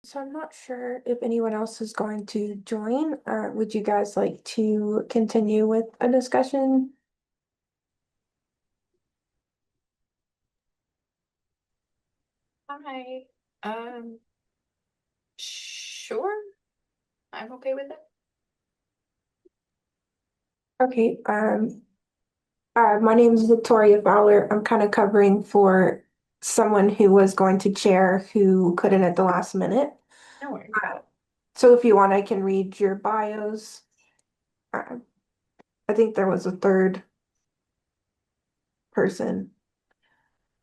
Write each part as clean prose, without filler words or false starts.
So I'm not sure if anyone else is going to join. Would you guys like to continue with a discussion? Hi. Um, sure. I'm okay with it. Okay. My name is Victoria Fowler. I'm kind of covering for someone who was going to chair who couldn't at the last minute. No worries. Uh, so if you want, I can read your bios. Uh, I think there was a third person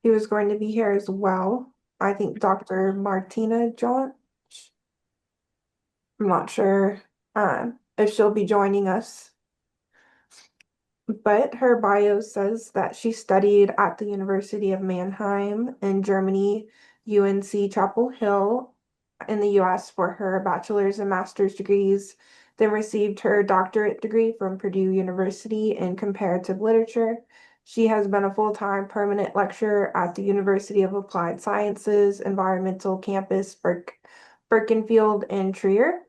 who was going to be here as well. I think Dr. Martina Jauch. I'm not sure if she'll be joining us, but her bio says that she studied at the University of Mannheim in Germany, UNC Chapel Hill in the US for her bachelor's and master's degrees, then received her doctorate degree from Purdue University in comparative literature. She has been a full-time permanent lecturer at the University of Applied Sciences Environmental Campus, Birkenfield and Trier,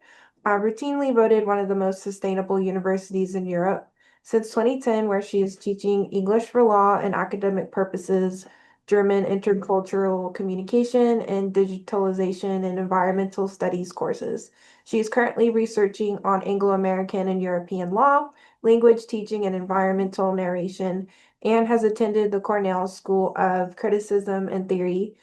routinely voted one of the most sustainable universities in Europe. Since 2010, where she is teaching English for law and academic purposes, German intercultural communication, and digitalization and environmental studies courses. She is currently researching on Anglo-American and European law, language teaching, and environmental narration, and has attended the Cornell School of Criticism and Theory,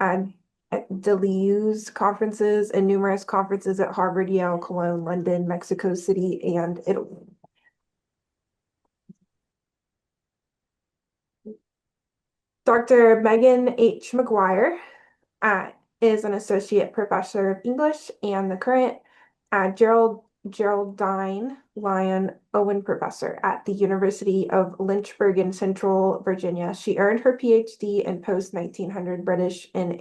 and Deleuze conferences, and numerous conferences at Harvard, Yale, Cologne, London, Mexico City, and Italy. Dr. Meghan H. McGuire uh, is an associate professor of English and the current Geraldine Lyon Owen professor at the University of Lynchburg in Central Virginia. She earned her PhD in post-1900 British and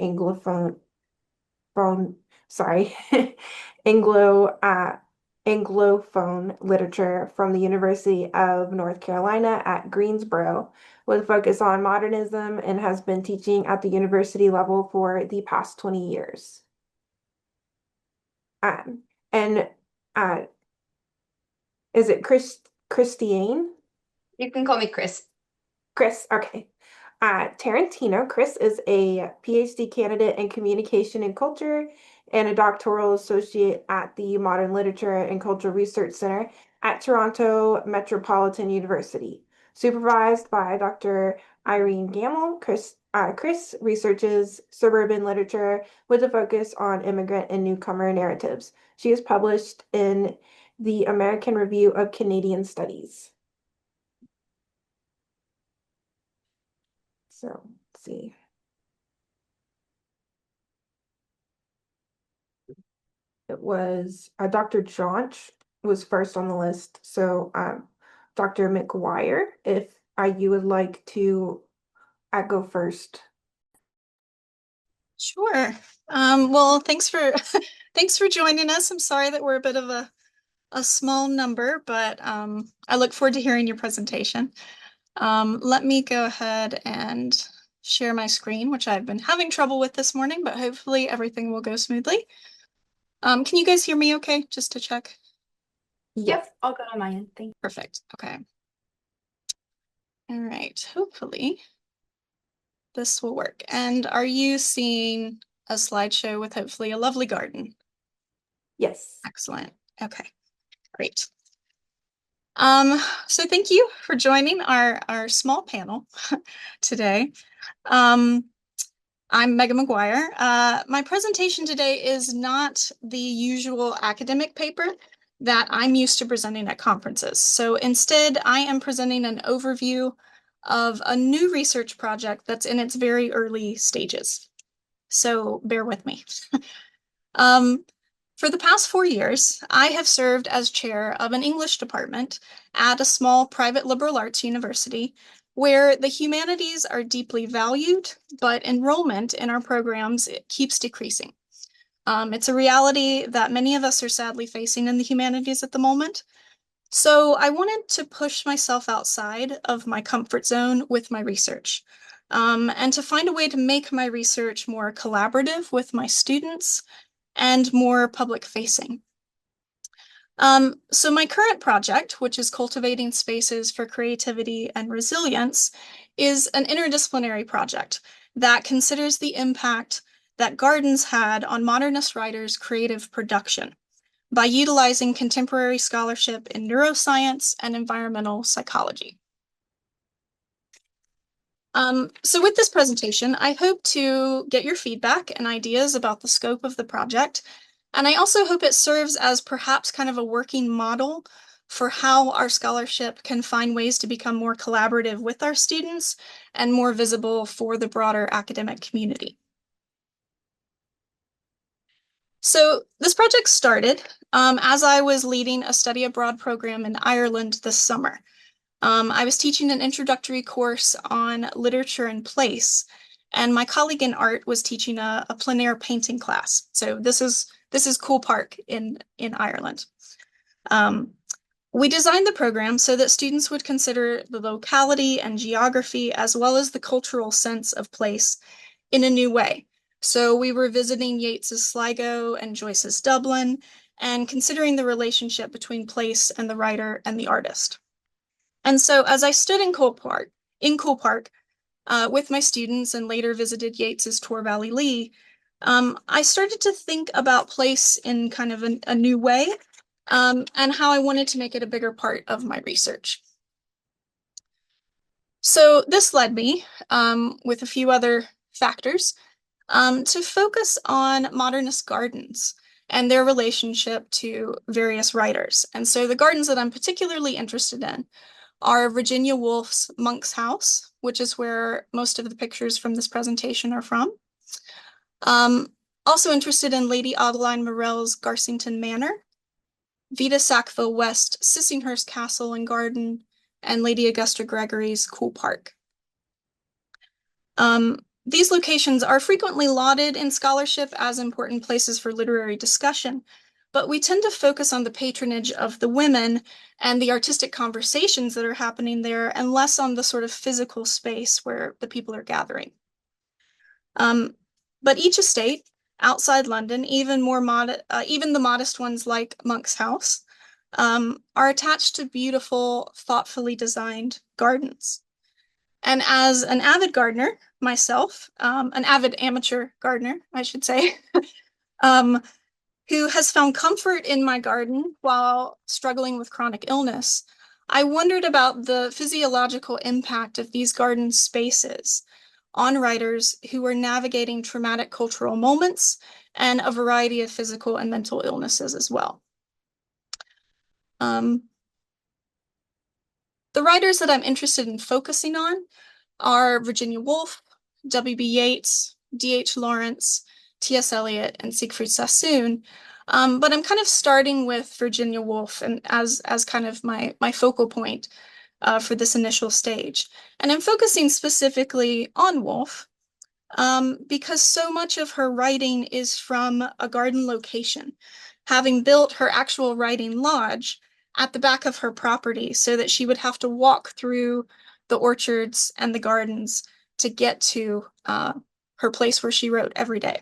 phone, sorry, Anglo Anglophone literature from the University of North Carolina at Greensboro, with a focus on modernism, and has been teaching at the university level for the past 20 years. And uh, is it Christiane? You can call me Chris. Chris, okay. Tarantino, Chris is a PhD candidate in communication and culture and a doctoral associate at the Modern Literature and Cultural Research Center at Toronto Metropolitan University. Supervised by Dr. Irene Gamble, Chris researches suburban literature with a focus on immigrant and newcomer narratives. She is published in the American Review of Canadian Studies. So, let's see. It was Dr. Jauch was first on the list. So, Dr. McGuire, if you would like to go first. Sure. Well, thanks for thanks for joining us. I'm sorry that we're a bit of a small number, but I look forward to hearing your presentation. Let me go ahead and share my screen, which I've been having trouble with this morning, but hopefully everything will go smoothly. Can you guys hear me okay? Just to check. Yes. Yep, I'll go on my end. Thank you. Perfect. Okay. All right. Hopefully this will work. And are you seeing a slideshow with hopefully a lovely garden? Yes. Excellent. Okay, great. So thank you for joining our small panel today. Um, I'm Meghan McGuire. My presentation today is not the usual academic paper that I'm used to presenting at conferences. So instead, I am presenting an overview of a new research project that's in its very early stages. So bear with me. For the past 4 years, I have served as chair of an English department at a small private liberal arts university where the humanities are deeply valued, but enrollment in our programs keeps decreasing. It's a reality that many of us are sadly facing in the humanities at the moment. So I wanted to push myself outside of my comfort zone with my research, and to find a way to make my research more collaborative with my students and more public facing. So my current project, which is cultivating spaces for creativity and resilience, is an interdisciplinary project that considers the impact that gardens had on modernist writers' creative production by utilizing contemporary scholarship in neuroscience and environmental psychology. So with this presentation, I hope to get your feedback and ideas about the scope of the project. And I also hope it serves as perhaps kind of a working model for how our scholarship can find ways to become more collaborative with our students and more visible for the broader academic community. So this project started as I was leading a study abroad program in Ireland this summer. I was teaching an introductory course on literature and place, and my colleague in art was teaching a plein air painting class. So this is Cool Park in Ireland. We designed the program so that students would consider the locality and geography as well as the cultural sense of place in a new way. So we were visiting Yeats's Sligo and Joyce's Dublin and considering the relationship between place and the writer and the artist. And so as I stood in Cool Park with my students and later visited Yeats's Tor Valley Lee, I started to think about place in kind of a new way and how I wanted to make it a bigger part of my research. So this led me, with a few other factors, to focus on modernist gardens and their relationship to various writers. And so the gardens that I'm particularly interested in are Virginia Woolf's Monk's House, which is where most of the pictures from this presentation are from. Also interested in Lady Adeline Morell's Garsington Manor, Vita Sackville West Sissinghurst Castle and Garden, and Lady Augusta Gregory's Cool Park. These locations are frequently lauded in scholarship as important places for literary discussion, but we tend to focus on the patronage of the women and the artistic conversations that are happening there, and less on the sort of physical space where the people are gathering. But each estate outside London, even the modest ones like Monk's House, are attached to beautiful, thoughtfully designed gardens. And as an avid gardener myself, an avid amateur gardener, I should say, who has found comfort in my garden while struggling with chronic illness, I wondered about the physiological impact of these garden spaces on writers who were navigating traumatic cultural moments and a variety of physical and mental illnesses as well. The writers that I'm interested in focusing on are Virginia Woolf, W.B. Yeats, D.H. Lawrence, T.S. Eliot, and Siegfried Sassoon. But I'm kind of starting with Virginia Woolf and as kind of my focal point for this initial stage. And I'm focusing specifically on Woolf because so much of her writing is from a garden location, having built her actual writing lodge at the back of her property so that she would have to walk through the orchards and the gardens to get to her place where she wrote every day.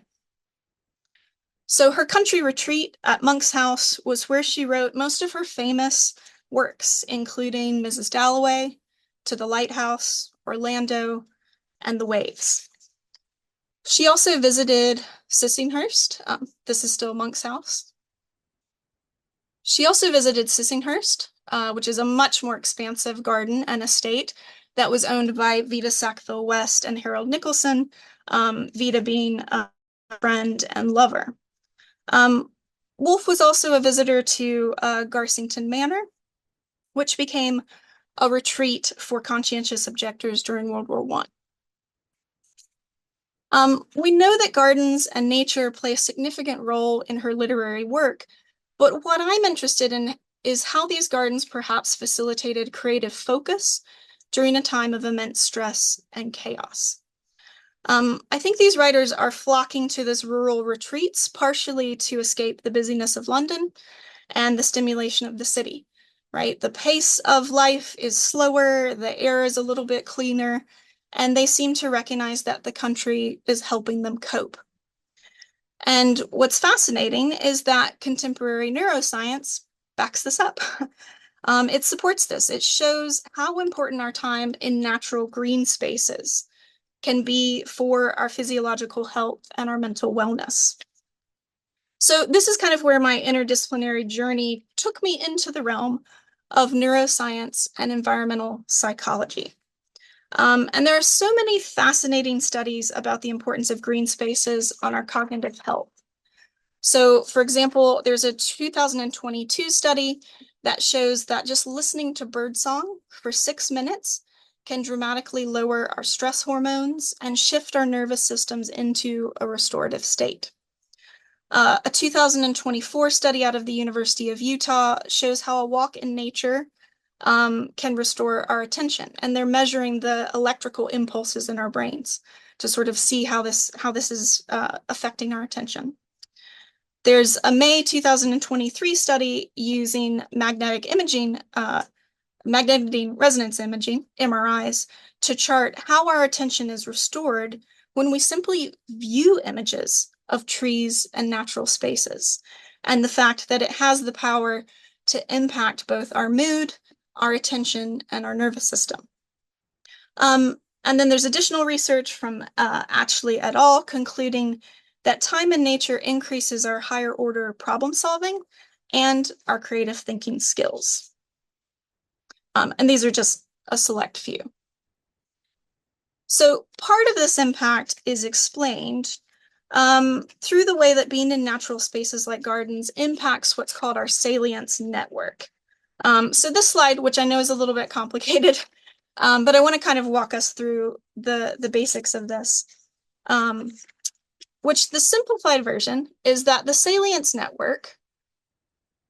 So her country retreat at Monk's House was where she wrote most of her famous works, including Mrs. Dalloway, To the Lighthouse, Orlando, and The Waves. She also visited Sissinghurst. This is still Monk's House. She also visited Sissinghurst, which is a much more expansive garden and estate that was owned by Vita Sackville West and Harold Nicholson, Vita being a friend and lover. Woolf was also a visitor to Garsington Manor, which became a retreat for conscientious objectors during World War I. We know that gardens and nature play a significant role in her literary work, but what I'm interested in is how these gardens perhaps facilitated creative focus during a time of immense stress and chaos. I think these writers are flocking to these rural retreats partially to escape the busyness of London and the stimulation of the city, right? The pace of life is slower, the air is a little bit cleaner, and they seem to recognize that the country is helping them cope. And what's fascinating is that contemporary neuroscience backs this up. It supports this. It shows how important our time in natural green spaces can be for our physiological health and our mental wellness. So this is kind of where my interdisciplinary journey took me into the realm of neuroscience and environmental psychology. And there are so many fascinating studies about the importance of green spaces on our cognitive health. So, for example, there's a 2022 study that shows that just listening to birdsong for 6 minutes can dramatically lower our stress hormones and shift our nervous systems into a restorative state. A 2024 study out of the University of Utah shows how a walk in nature can restore our attention, and they're measuring the electrical impulses in our brains to sort of see how this is affecting our attention. There's a May 2023 study using magnetic resonance imaging, MRIs, to chart how our attention is restored when we simply view images of trees and natural spaces, and the fact that it has the power to impact both our mood, our attention, and our nervous system. And then there's additional research from Ashley et al. Concluding that time in nature increases our higher order problem solving and our creative thinking skills. And these are just a select few. So part of this impact is explained through the way that being in natural spaces like gardens impacts what's called our salience network. So this slide, which I know is a little bit complicated, but I want to kind of walk us through the basics of this, which the simplified version is that the salience network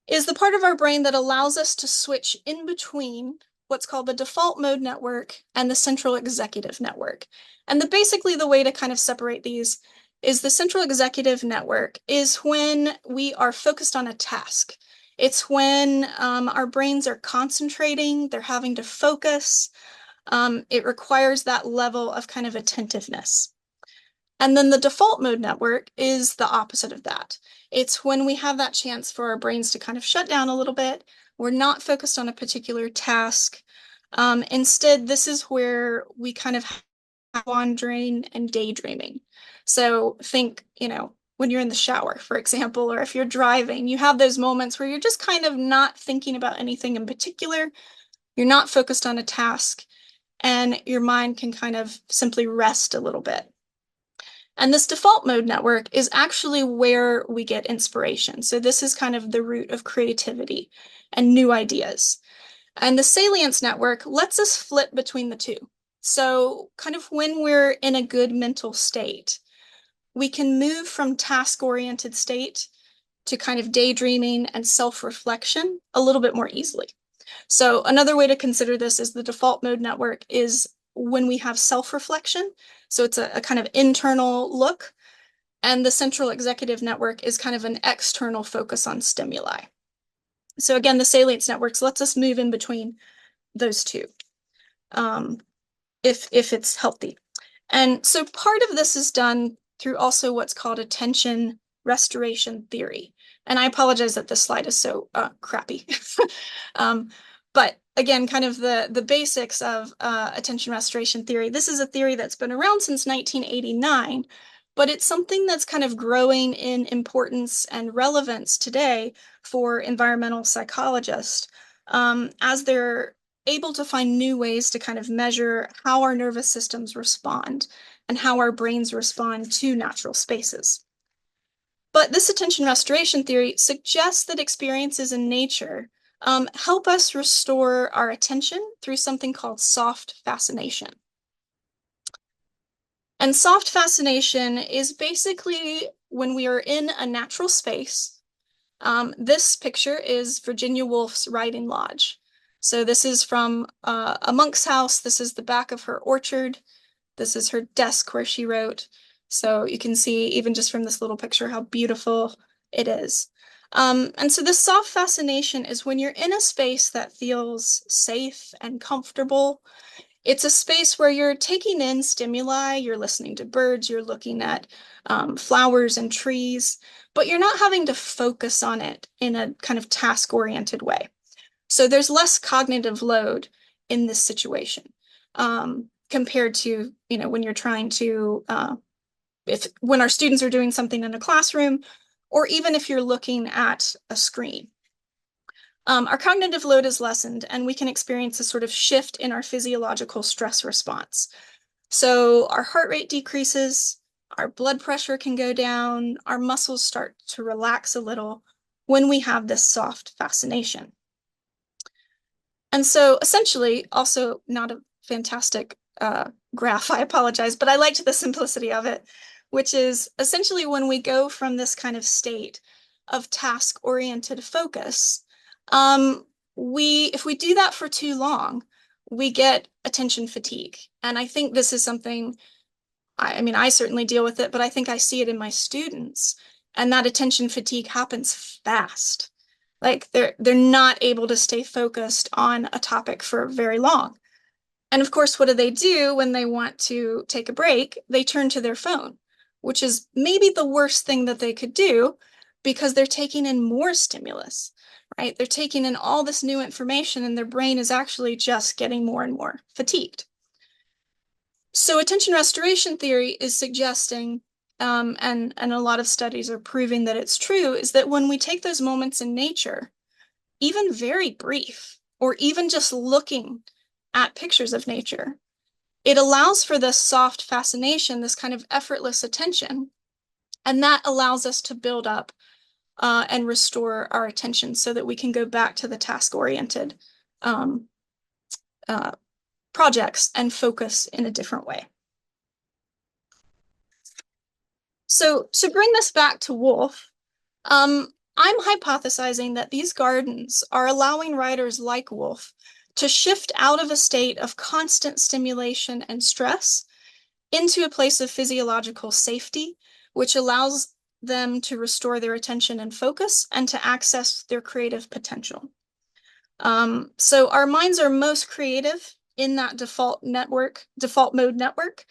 is the part of our brain that allows us to switch in between what's called the default mode network and the central executive network. And basically the way to kind of separate these is the central executive network is when we are focused on a task. It's when our brains are concentrating, they're having to focus. It requires that level of kind of attentiveness. And then the default mode network is the opposite of that. It's when we have that chance for our brains to kind of shut down a little bit. We're not focused on a particular task. Instead, this is where we kind of have wandering and daydreaming. So think, when you're in the shower, for example, or if you're driving, you have those moments where you're just kind of not thinking about anything in particular. You're not focused on a task, and your mind can kind of simply rest a little bit. And this default mode network is actually where we get inspiration. So this is kind of the root of creativity and new ideas. And the salience network lets us flip between the two. So kind of when we're in a good mental state, we can move from task-oriented state to kind of daydreaming and self-reflection a little bit more easily. So another way to consider this is the default mode network is when we have self-reflection. So it's a kind of internal look, and the central executive network is kind of an external focus on stimuli. So again, the salience networks lets us move in between those two, if it's healthy. And so part of this is done through also what's called attention restoration theory. And I apologize that this slide is so crappy. But again, kind of the basics of attention restoration theory. This is a theory that's been around since 1989, but it's something that's kind of growing in importance and relevance today for environmental psychologists as they're able to find new ways to kind of measure how our nervous systems respond and how our brains respond to natural spaces. But this attention restoration theory suggests that experiences in nature help us restore our attention through something called soft fascination. And soft fascination is basically when we are in a natural space. This picture is Virginia Woolf's Riding Lodge. So this is from a monk's house. This is the back of her orchard. This is her desk where she wrote. So you can see even just from this little picture how beautiful it is. And so this soft fascination is when you're in a space that feels safe and comfortable. It's a space where you're taking in stimuli, you're listening to birds, you're looking at flowers and trees, but you're not having to focus on it in a kind of task-oriented way. So there's less cognitive load in this situation compared to, when you're trying to, when our students are doing something in a classroom, or even if you're looking at a screen. Our cognitive load is lessened, and we can experience a sort of shift in our physiological stress response. So our heart rate decreases, our blood pressure can go down, our muscles start to relax a little when we have this soft fascination. And so essentially, also not a fantastic graph, I apologize, but I liked the simplicity of it, which is essentially when we go from this kind of state of task-oriented focus, if we do that for too long, we get attention fatigue. And I think this is something, I mean, I certainly deal with it, but I think I see it in my students. And that attention fatigue happens fast. Like they're not able to stay focused on a topic for very long. And of course, what do when they want to take a break? They turn to their phone, which is maybe the worst thing that they could do because they're taking in more stimulus, right? They're taking in all this new information and their brain is actually just getting more and more fatigued. So attention restoration theory is suggesting, and a lot of studies are proving that it's true, is that when we take those moments in nature, even very brief, or even just looking at pictures of nature, it allows for this soft fascination, this kind of effortless attention, and that allows us to build up and restore our attention so that we can go back to the task-oriented projects and focus in a different way. So to bring this back to Woolf, I'm hypothesizing that these gardens are allowing writers like Woolf to shift out of a state of constant stimulation and stress into a place of physiological safety, which allows them to restore their attention and focus and to access their creative potential. So our minds are most creative in that default mode network.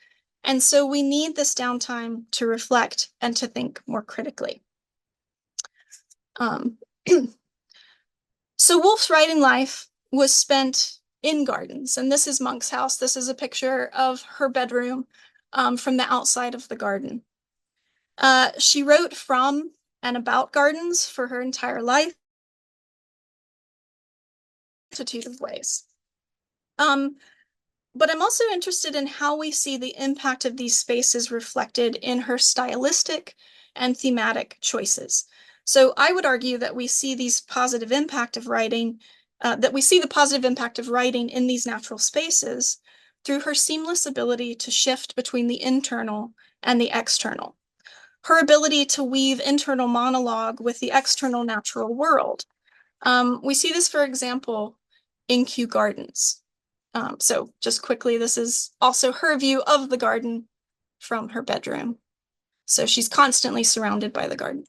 And so we need this downtime to reflect and to think more critically. So Woolf's writing life was spent in gardens, and this is Monk's house. This is a picture of her bedroom from the outside of the garden. She wrote from and about gardens for her entire life, a multitude of ways. But I'm also interested in how we see the impact of these spaces reflected in her stylistic and thematic choices. So I would argue that we see these positive impact of writing, that we see the positive impact of writing in these natural spaces through her seamless ability to shift between the internal and the external. Her ability to weave internal monologue with the external natural world. We see this, for example, in Kew Gardens. So just quickly, this is also her view of the garden from her bedroom. So she's constantly surrounded by the garden.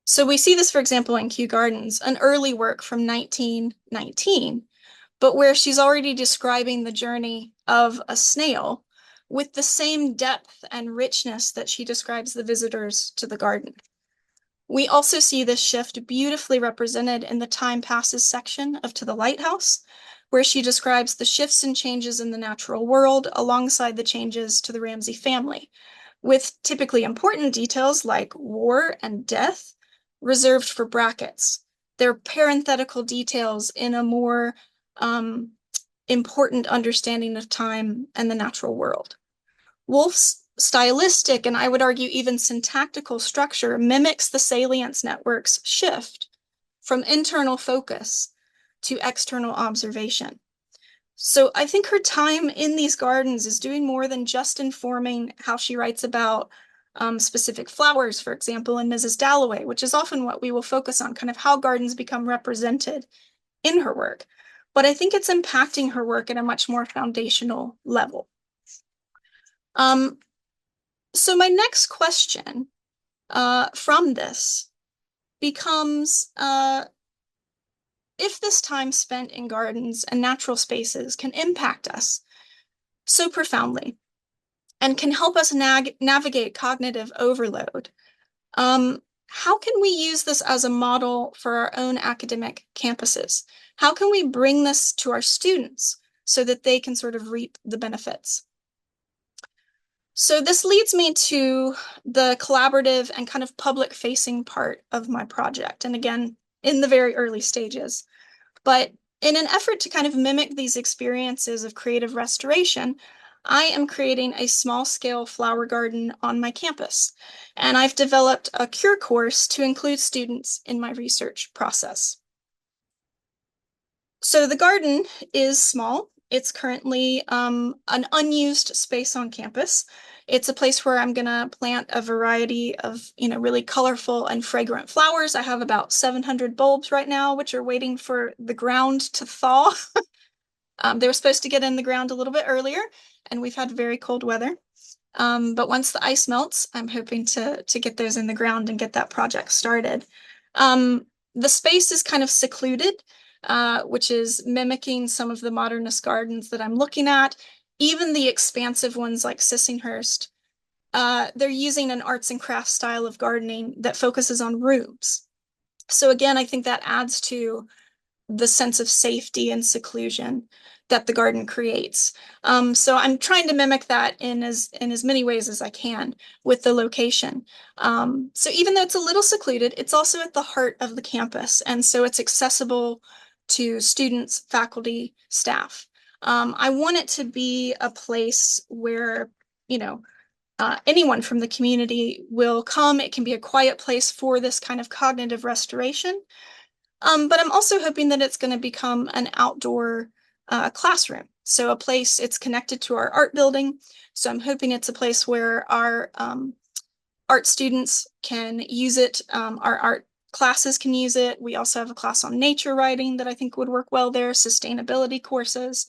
So we see this, for example, in Kew Gardens, an early work from 1919, but where she's already describing the journey of a snail with the same depth and richness that she describes the visitors to the garden. We also see this shift beautifully represented in the Time Passes section of To the Lighthouse, where she describes the shifts and changes in the natural world alongside the changes to the Ramsay family, with typically important details like war and death reserved for brackets. They're parenthetical details in a more important understanding of time and the natural world. Woolf's stylistic, and I would argue even syntactical structure mimics the salience network's shift from internal focus to external observation. So I think her time in these gardens is doing more than just informing how she writes about specific flowers, for example, in Mrs. Dalloway, which is often what we will focus on, kind of how gardens become represented in her work. But I think it's impacting her work at a much more foundational level. So my next question from this becomes, if this time spent in gardens and natural spaces can impact us so profoundly and can help us navigate cognitive overload, how can we use this as a model for our own academic campuses? How can we bring this to our students so that they can sort of reap the benefits? So this leads me to the collaborative and kind of public-facing part of my project. And again, in the very early stages. But in an effort to kind of mimic these experiences of creative restoration, I am creating a small-scale flower garden on my campus. And I've developed a cure course to include students in my research process. So the garden is small. It's currently an unused space on campus. It's a place where I'm gonna plant a variety of, really colorful and fragrant flowers. I have about 700 bulbs right now, which are waiting for the ground to thaw. They were supposed to get in the ground a little bit earlier, and we've had very cold weather. But once the ice melts, I'm hoping to get those in the ground and get that project started. The space is kind of secluded, which is mimicking some of the modernist gardens that I'm looking at. Even the expansive ones like Sissinghurst, they're using an arts and crafts style of gardening that focuses on rooms. So again, I think that adds to the sense of safety and seclusion that the garden creates. So I'm trying to mimic that in as many ways as I can with the location. So even though it's a little secluded, it's also at the heart of the campus. And so it's accessible to students, faculty, staff. I want it to be a place where, anyone from the community will come. It can be a quiet place for this kind of cognitive restoration. But I'm also hoping that it's going to become an outdoor classroom. So a place, it's connected to our art building. So I'm hoping it's a place where our art students can use it. Our art classes can use it. We also have a class on nature writing that I think would work well there, sustainability courses.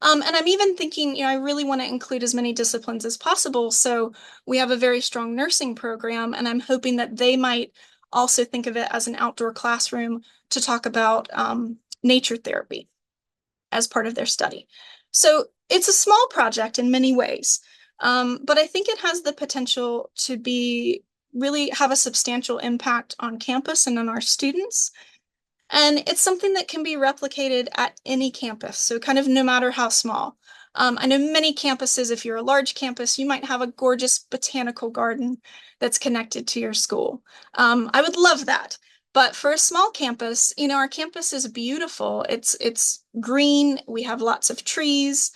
And I'm even thinking, I really want to include as many disciplines as possible. So we have a very strong nursing program, and I'm hoping that they might also think of it as an outdoor classroom to talk about nature therapy as part of their study. So it's a small project in many ways, but I think it has the potential to really have a substantial impact on campus and on our students. And it's something that can be replicated at any campus, so kind of no matter how small. I know many campuses, if you're a large campus, you might have a gorgeous botanical garden that's connected to your school. I would love that. But for a small campus, our campus is beautiful. It's green. We have lots of trees,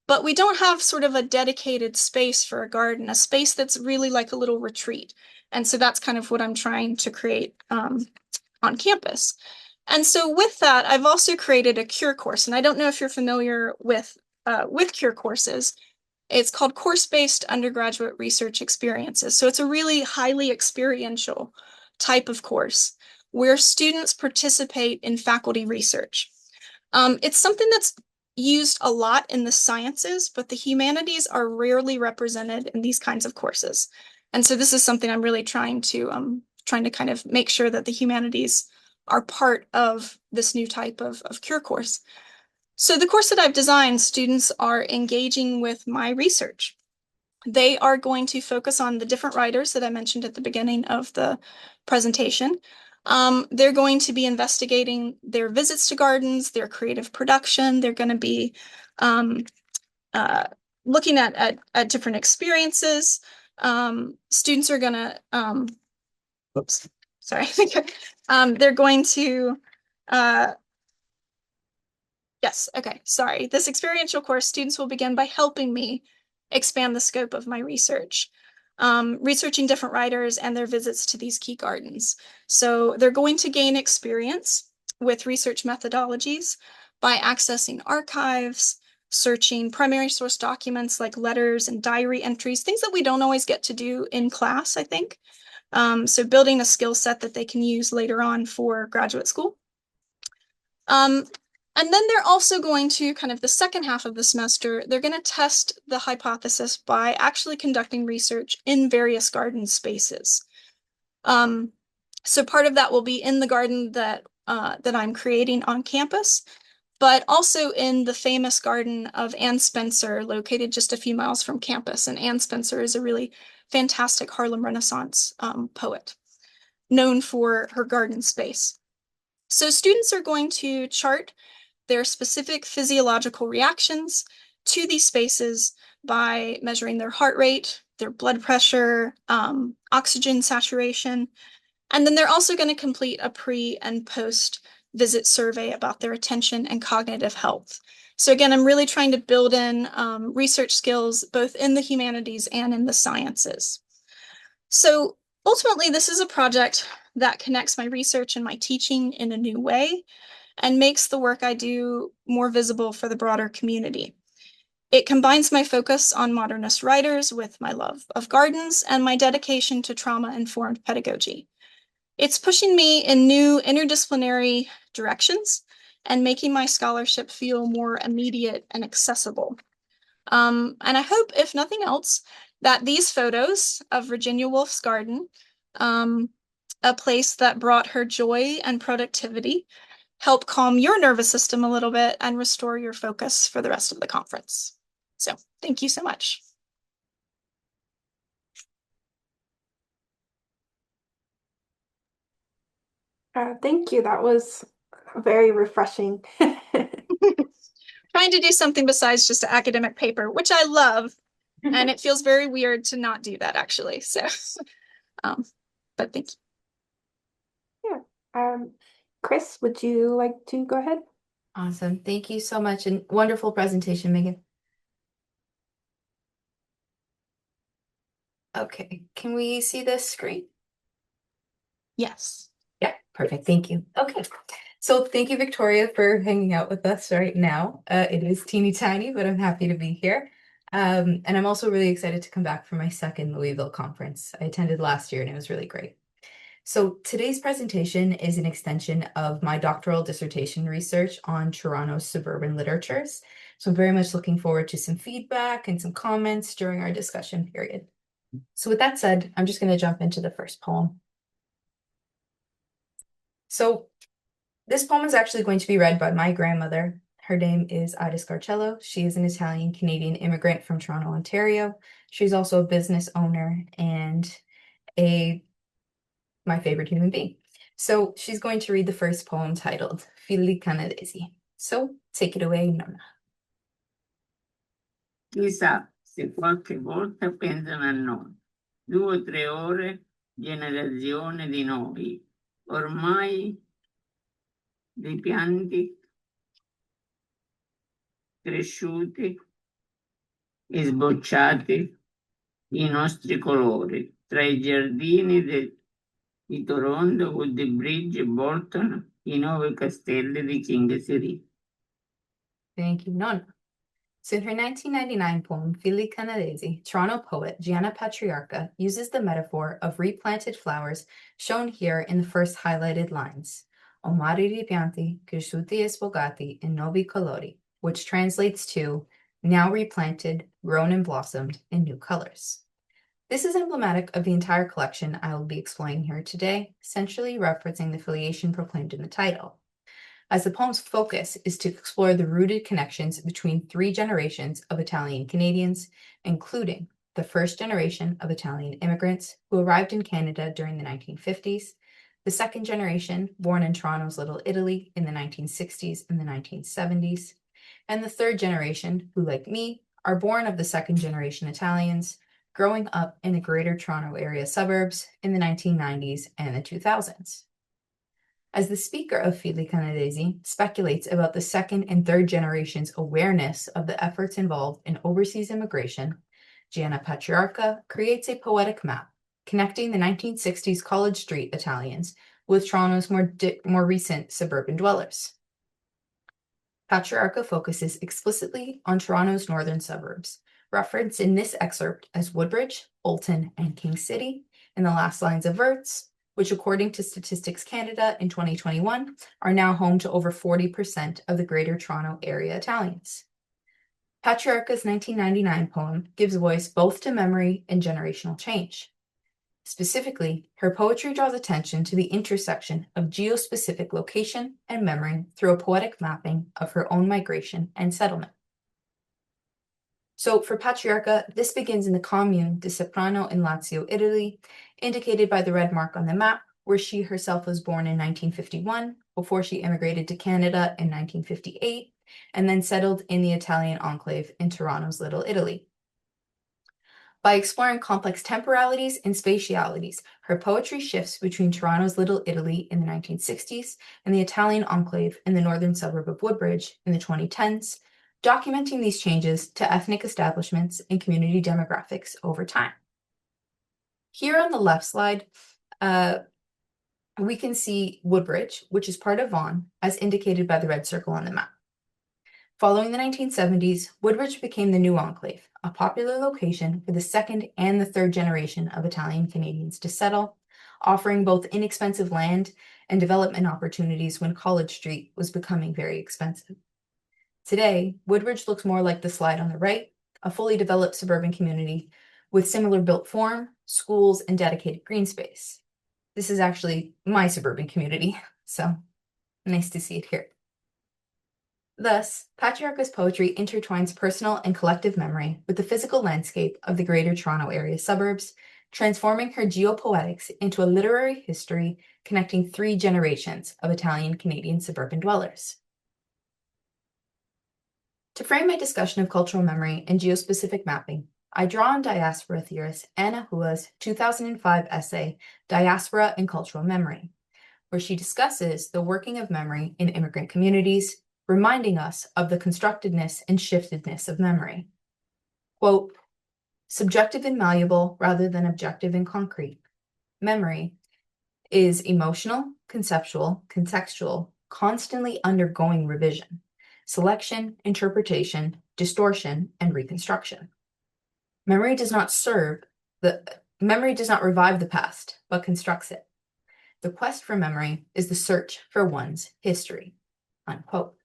but we don't have sort of a dedicated space for a garden, a space that's really like a little retreat. And so that's kind of what I'm trying to create on campus. And so with that, I've also created a cure course. And I don't know if you're familiar with cure courses. It's called course-based undergraduate research experiences. So it's a really highly experiential type of course where students participate in faculty research. It's something that's used a lot in the sciences, but the humanities are rarely represented in these kinds of courses. And so this is something I'm really trying to kind of make sure that the humanities are part of this new type of cure course. So the course that I've designed, students are engaging with my research. They are going to focus on the different writers that I mentioned at the beginning of the presentation. They're going to be investigating their visits to gardens, their creative production. They're going to be looking at different experiences. Students are going to, oops, sorry. They're going to, yes, okay, sorry. This experiential course, students will begin by helping me expand the scope of my research, researching different writers and their visits to these key gardens. So they're going to gain experience with research methodologies by accessing archives, searching primary source documents like letters and diary entries, things that we don't always get to do in class, I think. So building a skill set that they can use later on for graduate school. And then they're also going to, kind of the second half of the semester, they're going to test the hypothesis by actually conducting research in various garden spaces. So part of that will be in the garden that that I'm creating on campus, but also in the famous garden of Anne Spencer, located just a few miles from campus. And Anne Spencer is a really fantastic Harlem Renaissance poet, known for her garden space. So students are going to chart their specific physiological reactions to these spaces by measuring their heart rate, their blood pressure, oxygen saturation, and then they're also going to complete a pre and post visit survey about their attention and cognitive health. So again, I'm really trying to build in research skills both in the humanities and in the sciences. So ultimately, this is a project that connects my research and my teaching in a new way and makes the work I do more visible for the broader community. It combines my focus on modernist writers with my love of gardens and my dedication to trauma-informed pedagogy. It's pushing me in new interdisciplinary directions and making my scholarship feel more immediate and accessible. And I hope, if nothing else, that these photos of Virginia Woolf's garden, a place that brought her joy and productivity, help calm your nervous system a little bit and restore your focus for the rest of the conference. So thank you so much. Thank you. That was very refreshing. Trying to do something besides just an academic paper, which I love. And it feels very weird to not do that, actually. So, but thank Yeah. Chris, would you like to go ahead? Awesome. Thank you so much, and wonderful presentation, Megan. Okay, can we see this screen? Yes. Yeah, perfect. Thank you. Okay. So thank you, Victoria, for hanging out with us right now. It is teeny tiny, but I'm happy to be here. And I'm also really excited to come back for my second Louisville conference. I attended last year and it was really great. So today's presentation is an extension of my doctoral dissertation research on Toronto's suburban literatures. So I'm very much looking forward to some feedback and some comments during our discussion period. So with that said, I'm just going to jump into the first poem. So this poem is actually going to be read by my grandmother. Her name is Ida Scarcello. She is an Italian-Canadian immigrant from Toronto, Ontario. She's also a business owner and my favorite human being. So she's going to read the first poem titled Figli Canadesi. So take it away, Nonna. Chissà se qualche volta pensano a noi, 2 o 3 ore, generazione di noi, ormai dei pianti cresciuti e sbocciati i nostri colori, tra i giardini di Toronto, Woodbridge e Bolton, i 9 castelli di King City. Thank you, Nonna. So in her 1999 poem, Figli Canadesi, Toronto poet Gianna Patriarca uses the metaphor of replanted flowers shown here in the first highlighted lines, O mari di pianti, cresciuti e sbocciati in nuovi colori, which translates to, now replanted, grown and blossomed in new colors. This is emblematic of the entire collection I will be exploring here today, essentially referencing the affiliation proclaimed in the title, as the poem's focus is to explore the rooted connections between 3 generations of Italian Canadians, including the first generation of Italian immigrants who arrived in Canada during the 1950s, the second generation born in Toronto's Little Italy in the 1960s and the 1970s, and the third generation who, like me, are born of the second generation Italians, growing up in the Greater Toronto Area suburbs in the 1990s and the 2000s. As the speaker of Figli Canadesi speculates about the second and third generations' awareness of the efforts involved in overseas immigration, Gianna Patriarca creates a poetic map connecting the 1960s College Street Italians with Toronto's more recent suburban dwellers. Patriarca focuses explicitly on Toronto's northern suburbs, referenced in this excerpt as Woodbridge, Bolton, and King City, in the last lines of verse, which according to Statistics Canada in 2021 are now home to over 40% of the Greater Toronto Area Italians. Patriarca's 1999 poem gives voice both to memory and generational change. Specifically, her poetry draws attention to the intersection of geospecific location and memory through a poetic mapping of her own migration and settlement. So for Patriarca, this begins in the commune di Ceprano in Lazio, Italy, indicated by the red mark on the map, where she herself was born in 1951, before she immigrated to Canada in 1958, and then settled in the Italian enclave in Toronto's Little Italy. By exploring complex temporalities and spatialities, her poetry shifts between Toronto's Little Italy in the 1960s and the Italian enclave in the northern suburb of Woodbridge in the 2010s, documenting these changes to ethnic establishments and community demographics over time. Here on the left slide, we can see Woodbridge, which is part of Vaughan, as indicated by the red circle on the map. Following the 1970s, Woodbridge became the new enclave, a popular location for the second and the third generation of Italian Canadians to settle, offering both inexpensive land and development opportunities when College Street was becoming very expensive. Today, Woodbridge looks more like the slide on the right, a fully developed suburban community with similar built form, schools, and dedicated green space. This is actually my suburban community, so nice to see it here. Thus, Patriarca's poetry intertwines personal and collective memory with the physical landscape of the Greater Toronto Area suburbs, transforming her geopoetics into a literary history connecting 3 generations of Italian Canadian suburban dwellers. To frame my discussion of cultural memory and geospecific mapping, I draw on diaspora theorist Anna Hua's 2005 essay, Diaspora and Cultural Memory, where she discusses the working of memory in immigrant communities, reminding us of the constructedness and shiftedness of memory. Quote, subjective and malleable rather than objective and concrete. Memory is emotional, conceptual, contextual, constantly undergoing revision, selection, interpretation, distortion, and reconstruction. Memory does not revive the past, but constructs it. The quest for memory is the search for one's history. Unquote.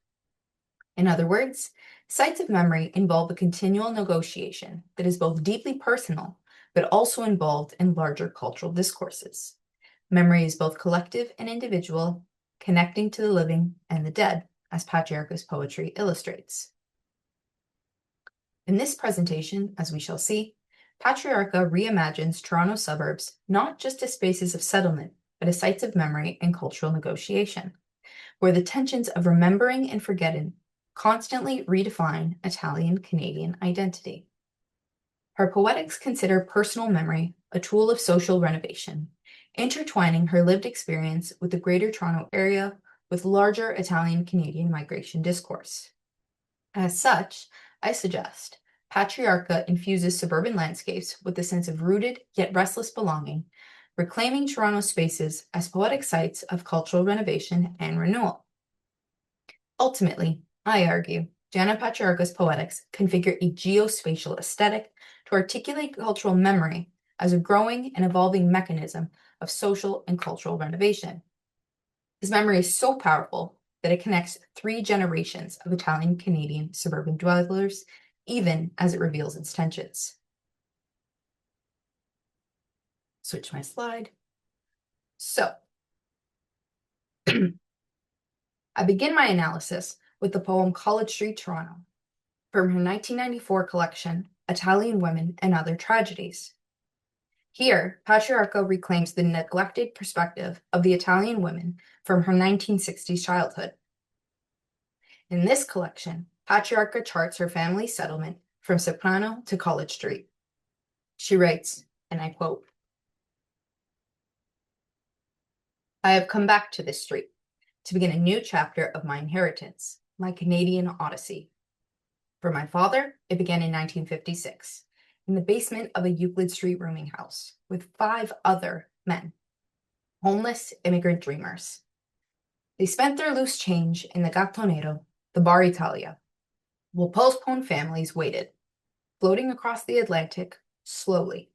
In other words, sites of memory involve a continual negotiation that is both deeply personal, but also involved in larger cultural discourses. Memory is both collective and individual, connecting to the living and the dead, as Patriarca's poetry illustrates. In this presentation, as we shall see, Patriarca reimagines Toronto suburbs not just as spaces of settlement, but as sites of memory and cultural negotiation, where the tensions of remembering and forgetting constantly redefine Italian-Canadian identity. Her poetics consider personal memory a tool of social renovation, intertwining her lived experience with the Greater Toronto Area with larger Italian-Canadian migration discourse. As such, I suggest Patriarca infuses suburban landscapes with a sense of rooted yet restless belonging, reclaiming Toronto spaces as poetic sites of cultural renovation and renewal. Ultimately, I argue, Gianna Patriarca's poetics configure a geospatial aesthetic to articulate cultural memory as a growing and evolving mechanism of social and cultural renovation. His memory is so powerful that it connects 3 generations of Italian-Canadian suburban dwellers, even as it reveals its tensions. Switch my slide. So, I begin my analysis with the poem College Street, Toronto, from her 1994 collection, Italian Women and Other Tragedies. Here, Patriarca reclaims the neglected perspective of the Italian women from her 1960s childhood. In this collection, Patriarca charts her family settlement from Soprano to College Street. She writes, and I quote, I have come back to this street to begin a new chapter of my inheritance, my Canadian Odyssey. For my father, it began in 1956, in the basement of a Euclid Street rooming house with 5 other men, homeless immigrant dreamers. They spent their loose change in the Gattonero, the Bar Italia, while postponed families waited, floating across the Atlantic slowly,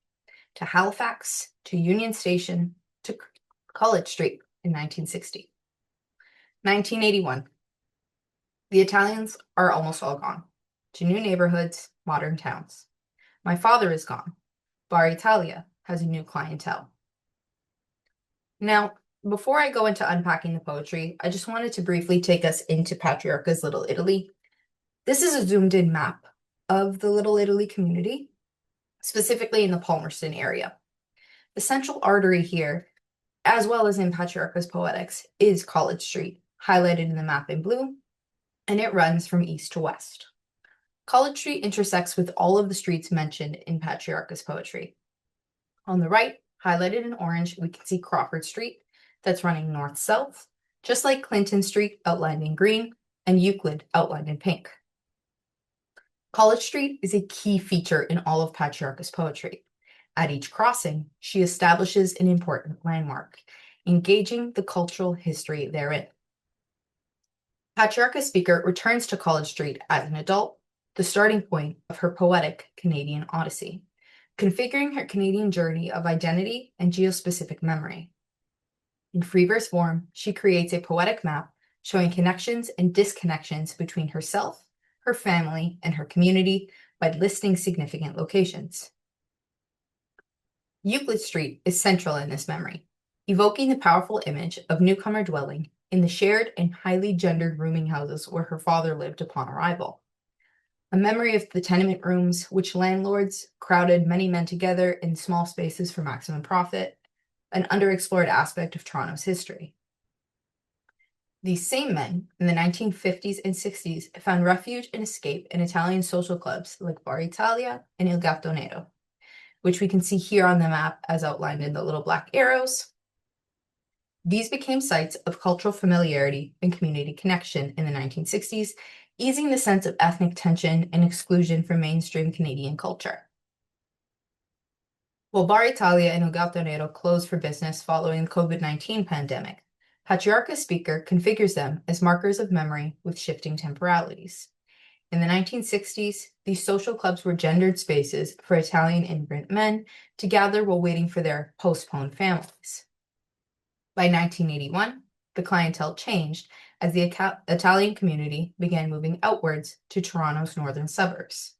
to Halifax, to Union Station, to College Street in 1960. 1981. The Italians are almost all gone, to new neighborhoods, modern towns. My father is gone. Bar Italia has a new clientele. Now, before I go into unpacking the poetry, I just wanted to briefly take us into Patriarcha's Little Italy. This is a zoomed in map of the Little Italy community, specifically in the Palmerston area. The central artery here, as well as in Patriarcha's Poetics, is College Street, highlighted in the map in blue, and it runs from east to west. College Street intersects with all of the streets mentioned in Patriarcha's poetry. On the right, highlighted in orange, we can see Crawford Street, that's running north-south, just like Clinton Street outlined in green, and Euclid outlined in pink. College Street is a key feature in all of Patriarcha's poetry. At each crossing, she establishes an important landmark, engaging the cultural history therein. Patriarcha's speaker returns to College Street as an adult, the starting point of her poetic Canadian Odyssey, configuring her Canadian journey of identity and geospecific memory. In free verse form, she creates a poetic map showing connections and disconnections between herself, her family, and her community by listing significant locations. Euclid Street is central in this memory, evoking the powerful image of newcomer dwelling in the shared and highly gendered rooming houses where her father lived upon arrival. A memory of the tenement rooms, which landlords crowded many men together in small spaces for maximum profit, an underexplored aspect of Toronto's history. These same men, in the 1950s and 60s, found refuge and escape in Italian social clubs like Bar Italia and Il Gatto Nero, which we can see here on the map as outlined in the little black arrows. These became sites of cultural familiarity and community connection in the 1960s, easing the sense of ethnic tension and exclusion from mainstream Canadian culture. While Bar Italia and Il Gatto Nero closed for business following the COVID-19 pandemic, Patriarcha's speaker configures them as markers of memory with shifting temporalities. In the 1960s, these social clubs were gendered spaces for Italian immigrant men to gather while waiting for their postponed families. By 1981, the clientele changed as the Italian community began moving outwards to Toronto's northern suburbs.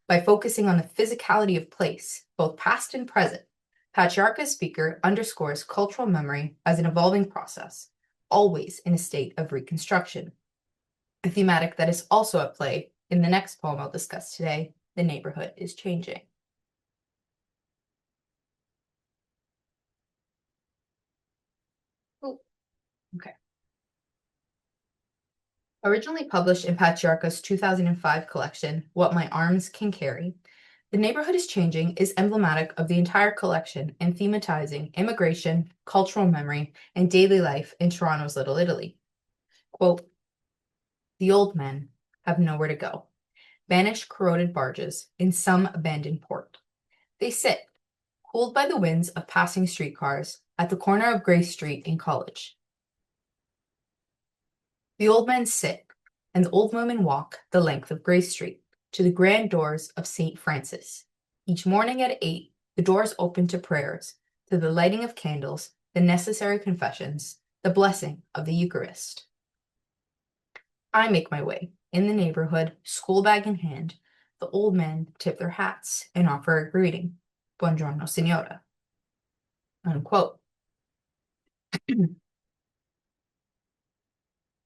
By focusing on the physicality of place, both past and present, Patriarcha's speaker underscores cultural memory as an evolving process, always in a state of reconstruction. A thematic that is also at play in the next poem I'll discuss today, The Neighborhood is Changing. Oh, okay. Originally published in Patriarcha's 2005 collection, What My Arms Can Carry, The Neighborhood is Changing is emblematic of the entire collection in thematizing immigration, cultural memory, and daily life in Toronto's Little Italy. Quote, "The old men have nowhere to go. Vanished corroded barges in some abandoned port. They sit, cooled by the winds of passing streetcars, at the corner of Gray Street in College. The old men sit, and the old women walk the length of Gray Street to the grand doors of St. Francis. Each morning at 8, the doors open to prayers, to the lighting of candles, the necessary confessions, the blessing of the Eucharist. I make my way in the neighborhood, school bag in hand. The old men tip their hats and offer a greeting. Buongiorno, signora." Unquote.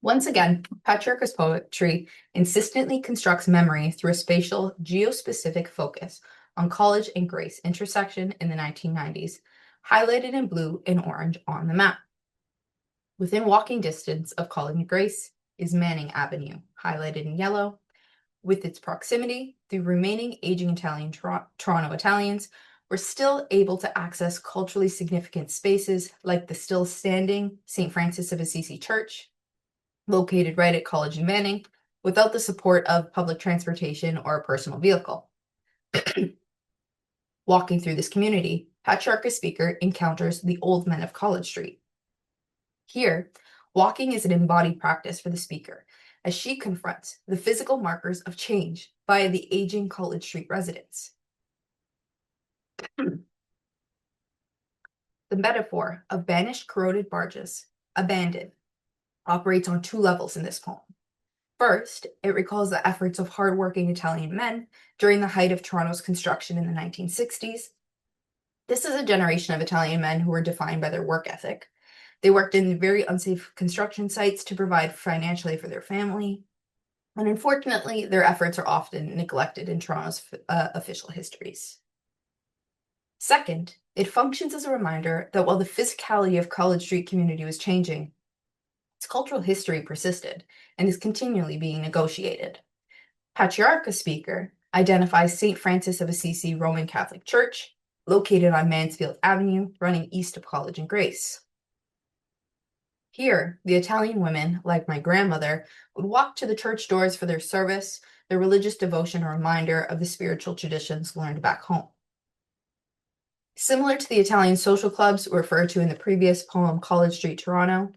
Once again, Patriarcha's poetry insistently constructs memory through a spatial, geospecific focus on College and Grace intersection in the 1990s, highlighted in blue and orange on the map. Within walking distance of College and Grace is Manning Avenue, highlighted in yellow. With its proximity, the remaining aging Italian Toronto Italians were still able to access culturally significant spaces like the still standing St. Francis of Assisi Church, located right at College and Manning, without the support of public transportation or a personal vehicle. Walking through this community, Patriarcha's speaker encounters the old men of College Street. Here, walking is an embodied practice for the speaker, as she confronts the physical markers of change via the aging College Street residents. The metaphor of vanished corroded barges, abandoned, operates on two levels in this poem. First, it recalls the efforts of hardworking Italian men during the height of Toronto's construction in the 1960s. This is a generation of Italian men who were defined by their work ethic, They worked in very unsafe construction sites to provide financially for their family. And unfortunately, their efforts are often neglected in Toronto's official histories. Second, it functions as a reminder that while the physicality of College Street community was changing, its cultural history persisted and is continually being negotiated. Patriarcha Speaker identifies St. Francis of Assisi Roman Catholic Church, located on Mansfield Avenue, running east of College and Grace. Here, the Italian women, like my grandmother, would walk to the church doors for their service, their religious devotion, a reminder of the spiritual traditions learned back home. Similar to the Italian social clubs referred to in the previous poem, College Street, Toronto,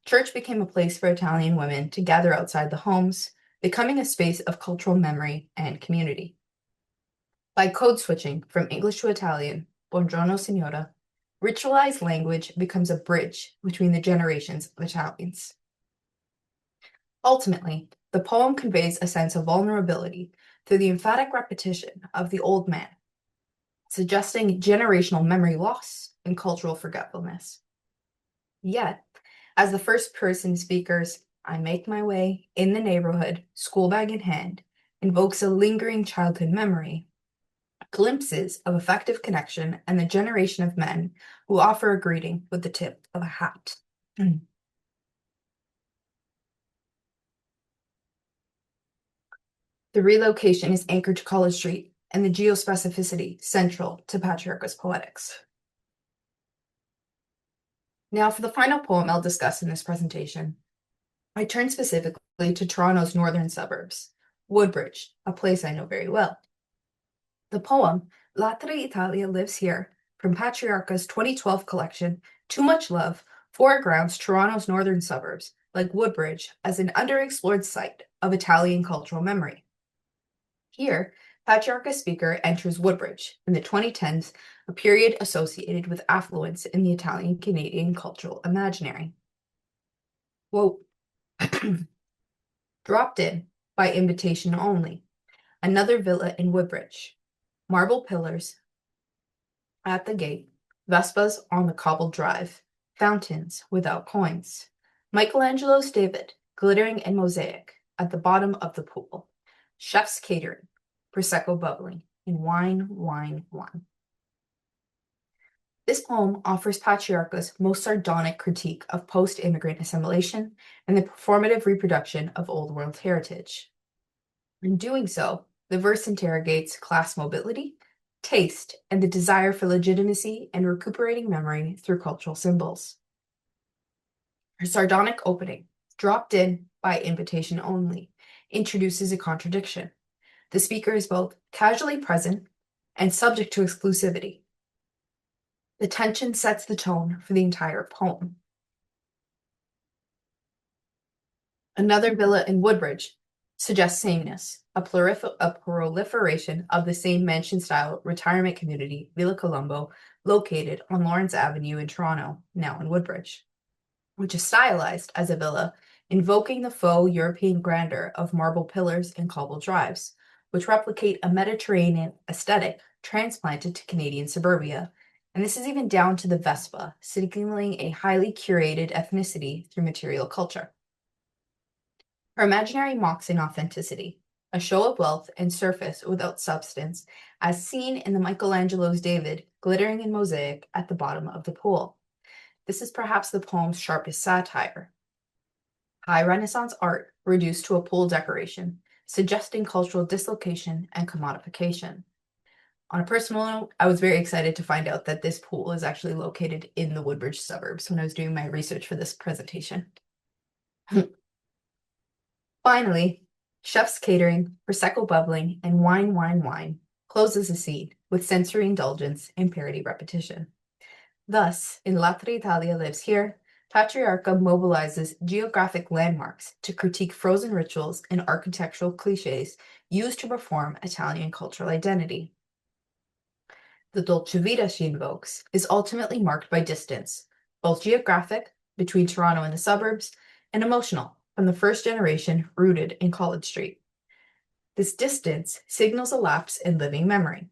church became a place for Italian women to gather outside the homes, becoming a space of cultural memory and community. By code switching from English to Italian, Buongiorno Signora, ritualized language becomes a bridge between the generations of Italians. Ultimately, the poem conveys a sense of vulnerability through the emphatic repetition of the old man, suggesting generational memory loss and cultural forgetfulness. Yet, as the first-person speaker's "I make my way in the neighborhood, school bag in hand," invokes a lingering childhood memory, glimpses of effective connection and the generation of men who offer a greeting with the tip of a hat. The relocation is anchored to College Street and the geospecificity central to Patriarcha's poetics. Now for the final poem I'll discuss in this presentation. I turn specifically to Toronto's northern suburbs, Woodbridge, a place I know very well. The poem, L'Altra Italia Lives Here, from Patriarcha's 2012 collection, Too Much Love, foregrounds Toronto's northern suburbs, like Woodbridge, as an underexplored site of Italian cultural memory. Here, Patriarcha Speaker enters Woodbridge in the 2010s, a period associated with affluence in the Italian-Canadian cultural imaginary. Whoa. Dropped in by invitation only, another villa in Woodbridge. Marble pillars at the gate, Vespas on the cobbled drive, fountains without coins. Michelangelo's David, glittering in mosaic, at the bottom of the pool. Chef's catering, Prosecco bubbling, and wine, wine, wine. This poem offers Patriarcha's most sardonic critique of post-immigrant assimilation and the performative reproduction of Old World heritage. In doing so, the verse interrogates class mobility, taste, and the desire for legitimacy and recuperating memory through cultural symbols. Her sardonic opening, dropped in by invitation only, introduces a contradiction. The speaker is both casually present and subject to exclusivity. The tension sets the tone for the entire poem. Another villa in Woodbridge suggests sameness, a proliferation of the same mansion-style retirement community, Villa Colombo, located on Lawrence Avenue in Toronto, now in Woodbridge, which is stylized as a villa, invoking the faux European grandeur of marble pillars and cobbled drives, which replicate a Mediterranean aesthetic transplanted to Canadian suburbia. And this is even down to the Vespa, signaling a highly curated ethnicity through material culture. Her imaginary mocks inauthenticity, a show of wealth and surface without substance, as seen in the Michelangelo's David, glittering in mosaic at the bottom of the pool. This is perhaps the poem's sharpest satire. High Renaissance art reduced to a pool decoration, suggesting cultural dislocation and commodification. On a personal note, I was very excited to find out that this pool is actually located in the Woodbridge suburbs when I was doing my research for this presentation. Finally, Chef's Catering, Prosecco bubbling, and wine, wine, wine closes the scene with sensory indulgence and parody repetition. Thus, in L'Altra Italia Lives Here, Patriarcha mobilizes geographic landmarks to critique frozen rituals and architectural cliches used to perform Italian cultural identity. The dolce vita she invokes is ultimately marked by distance, both geographic, between Toronto and the suburbs, and emotional, from the first generation rooted in College Street. This distance signals a lapse in living memory.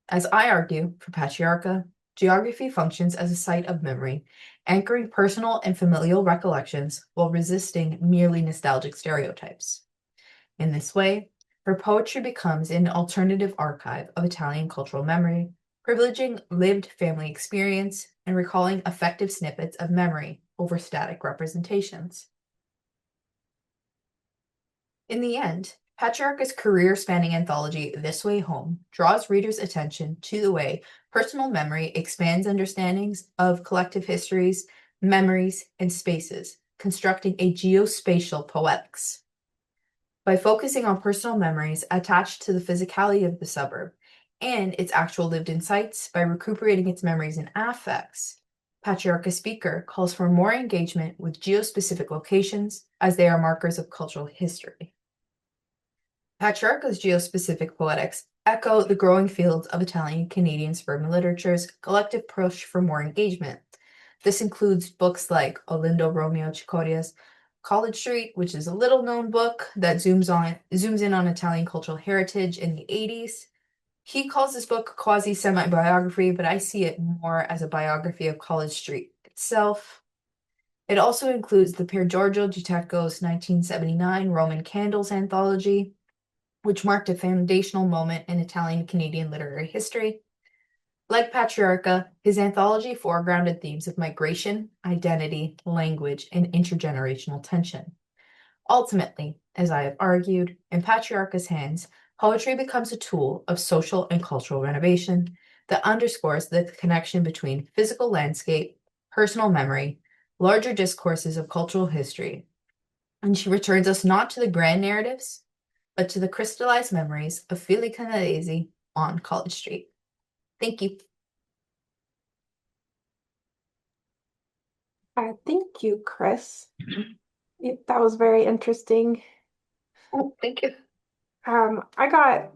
As I argue, for Patriarcha, geography functions as a site of memory anchoring personal and familial recollections while resisting merely nostalgic stereotypes. In this way, her poetry becomes an alternative archive of Italian cultural memory, privileging lived family experience and recalling effective snippets of memory over static representations. In the end, Patriarcha's career-spanning anthology This Way Home draws readers' attention to the way personal memory expands understandings of collective histories, memories, and spaces, constructing a geospatial poetics. By focusing on personal memories attached to the physicality of the suburb and its actual lived insights by recuperating its memories and affects, Patriarcha Speaker calls for more engagement with geospecific locations as they are markers of cultural history. Patriarcha's geospecific poetics echo the growing fields of Italian Canadian suburban literature's collective push for more engagement. This includes books like Olindo Romeo Cicoria's College Street, which is a little-known book that zooms in on Italian cultural heritage in the 80s. He calls this book a quasi-semi-biography, but I see it more as a biography of College Street itself. It also includes the Pier Giorgio Gitecco's 1979 Roman Candles anthology, which marked a foundational moment in Italian-Canadian literary history. Like Patriarcha, his anthology foregrounded themes of migration, identity, language, and intergenerational tension. Ultimately, as I have argued, in Patriarcha's hands, poetry becomes a tool of social and cultural renovation that underscores the connection between physical landscape, personal memory, larger discourses of cultural history, and she returns us not to the grand narratives, but to the crystallized memories of Fili Canadesi on College Street. Thank you. Thank you, Chris. That was very interesting. Oh, thank you. I got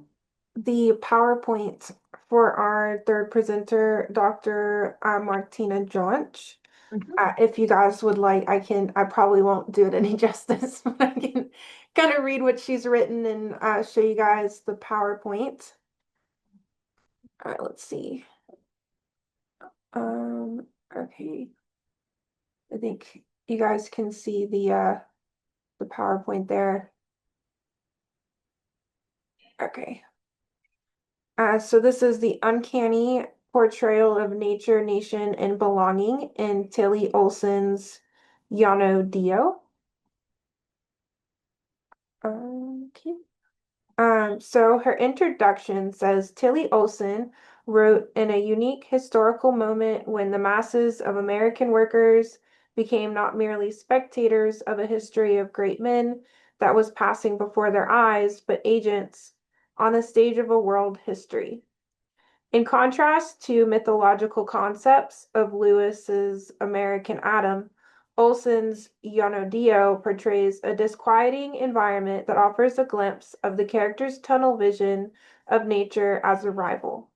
the PowerPoint for our third presenter, Dr. Martina Jauch. If you guys would like, I probably won't do it any justice, but I can kind of read what she's written and show you guys the PowerPoint. All right, let's see. Okay. I think you guys can see the PowerPoint there. Okay. So this is the uncanny portrayal of nature, nation, and belonging in Tilly Olson's Yano Dio. Okay. So her introduction says Tilly Olson wrote in a unique historical moment when the masses of American workers became not merely spectators of a history of great men that was passing before their eyes, but agents on the stage of a world history. In contrast to mythological concepts of Lewis's American Adam, Olson's Yonodio portrays a disquieting environment that offers a glimpse of the character's tunnel vision of nature as a rival.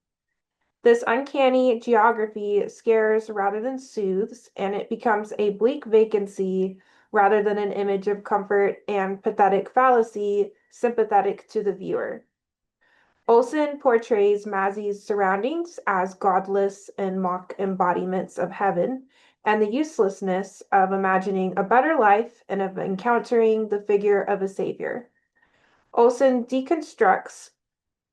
This uncanny geography scares rather than soothes, and it becomes a bleak vacancy rather than an image of comfort and pathetic fallacy sympathetic to the viewer. Olson portrays Mazzie's surroundings as godless and mock embodiments of heaven, and the uselessness of imagining a better life and of encountering the figure of a savior. Olson deconstructs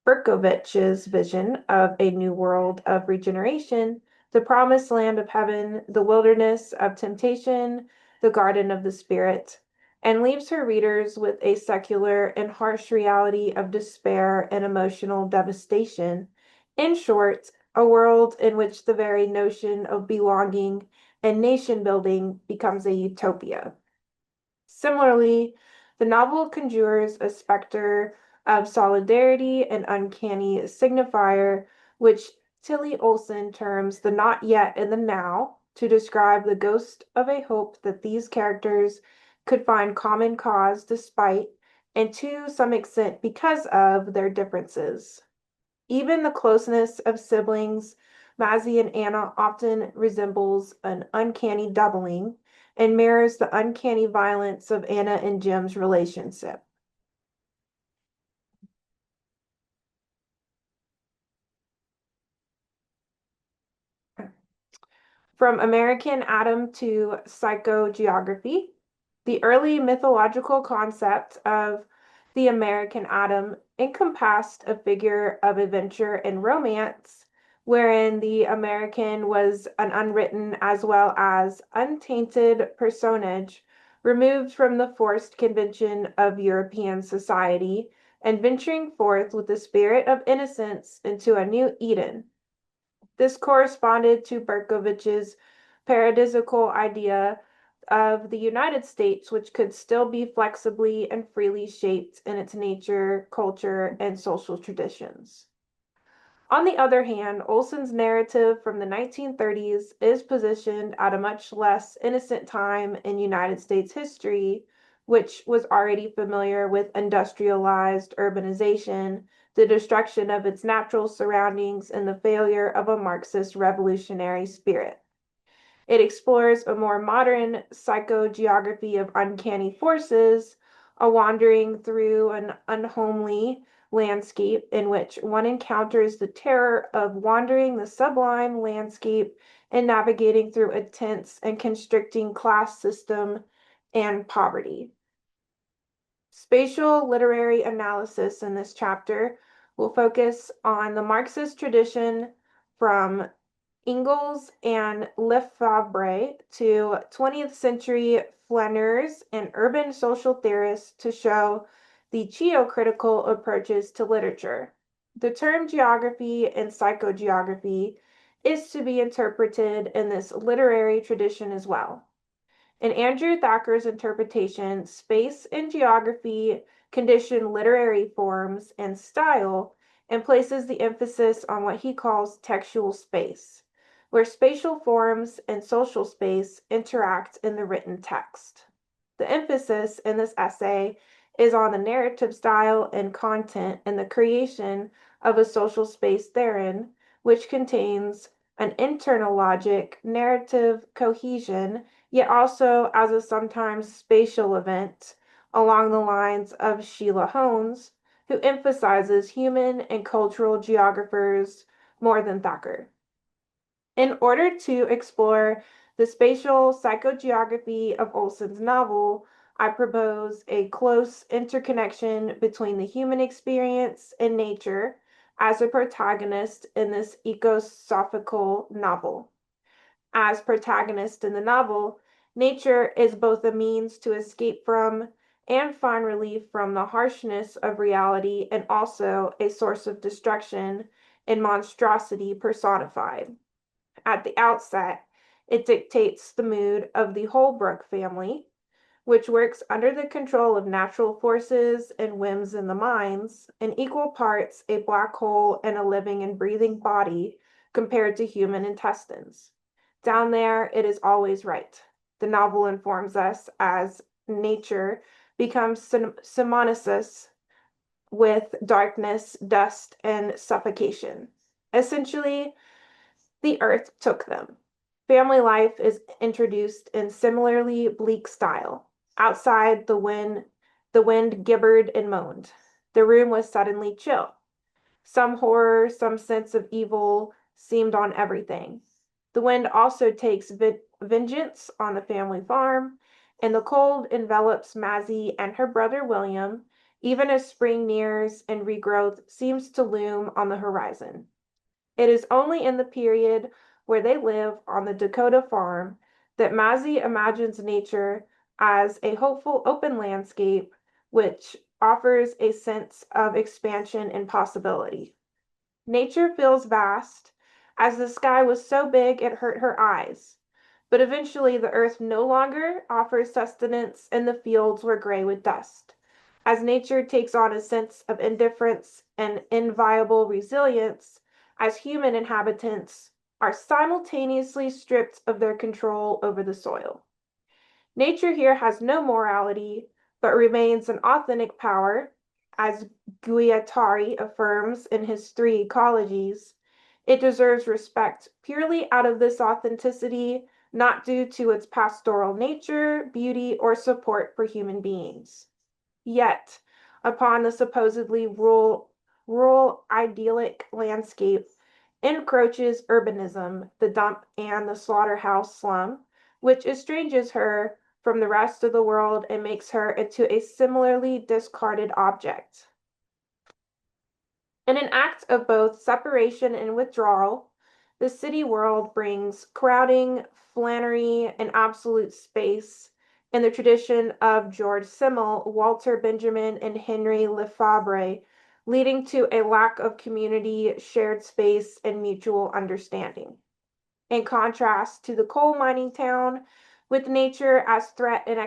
Berkovich's vision of a new world of regeneration, the promised land of heaven, the wilderness of temptation, the garden of the spirit, and leaves her readers with a secular and harsh reality of despair and emotional devastation. In short, a world in which the very notion of belonging and nation building becomes a utopia. Similarly, the novel conjures a specter of solidarity and uncanny signifier, which Tilly Olson terms the not yet and the now, to describe the ghost of a hope that these characters could find common cause despite, and to some extent because of, their differences. Even the closeness of siblings, Mazzie and Anna often resembles an uncanny doubling and mirrors the uncanny violence of Anna and Jim's relationship. From American Atom to Psychogeography, the early mythological concept of the American atom encompassed a figure of adventure and romance, wherein the American was an unwritten as well as untainted personage removed from the forced convention of European society and venturing forth with the spirit of innocence into a new Eden. This corresponded to Berkovich's paradisical idea of the United States, which could still be flexibly and freely shaped in its nature, culture, and social traditions. On the other hand, Olson's narrative from the 1930s is positioned at a much less innocent time in United States history, which was already familiar with industrialized urbanization, the destruction of its natural surroundings, and the failure of a Marxist revolutionary spirit. It explores a more modern psychogeography of uncanny forces, a wandering through an unhomely landscape in which one encounters the terror of wandering the sublime landscape and navigating through a tense and constricting class system and poverty. Spatial literary analysis in this chapter will focus on the Marxist tradition from Engels and Lefebvre to 20th century flaneurs and urban social theorists to show the geocritical approaches to literature. The term geography and psychogeography is to be interpreted in this literary tradition as well. In Andrew Thacker's interpretation, space and geography condition literary forms and style and places the emphasis on what he calls textual space, where spatial forms and social space interact in the written text. The emphasis in this essay is on the narrative style and content and the creation of a social space therein, which contains an internal logic, narrative cohesion, yet also as a sometimes spatial event along the lines of Sheila Hones, who emphasizes human and cultural geographers more than Thacker. In order to explore the spatial psychogeography of Olson's novel, I propose a close interconnection between the human experience and nature as a protagonist in this ecosophical novel. As protagonist in the novel, nature is both a means to escape from and find relief from the harshness of reality and also a source of destruction and monstrosity personified. At the outset, it dictates the mood of the Holbrook family, which works under the control of natural forces and whims in the minds, in equal parts a black hole and a living and breathing body compared to human intestines. Down there, it is always right. The novel informs us as nature becomes synonymous with darkness, dust, and suffocation. Essentially, the earth took them. Family life is introduced in similarly bleak style. Outside, the wind gibbered and moaned. The room was suddenly chill. Some horror, some sense of evil seemed on everything. The wind also takes vengeance on the family farm, and the cold envelops Mazzie and her brother William, even as spring nears and regrowth seems to loom on the horizon. It is only in the period where they live on the Dakota farm that Mazzie imagines nature as a hopeful open landscape which offers a sense of expansion and possibility. Nature feels vast, as the sky was so big it hurt her eyes. But eventually the earth no longer offers sustenance and the fields were gray with dust. As nature takes on a sense of indifference and inviolable resilience, as human inhabitants are simultaneously stripped of their control over the soil. Nature here has no morality, but remains an authentic power, as Guattari affirms in his 3 ecologies. It deserves respect purely out of this authenticity, not due to its pastoral nature, beauty, or support for human beings. Yet, upon the supposedly rural idyllic landscape, encroaches urbanism, the dump and the slaughterhouse slum, which estranges her from the rest of the world and makes her into a similarly discarded object. In an act of both separation and withdrawal, the city world brings crowding, Flannery, and absolute space in the tradition of George Simmel, Walter Benjamin, and Henry Lefebvre, leading to a lack of community, shared space, and mutual understanding. In contrast to the coal mining town, with nature as threat and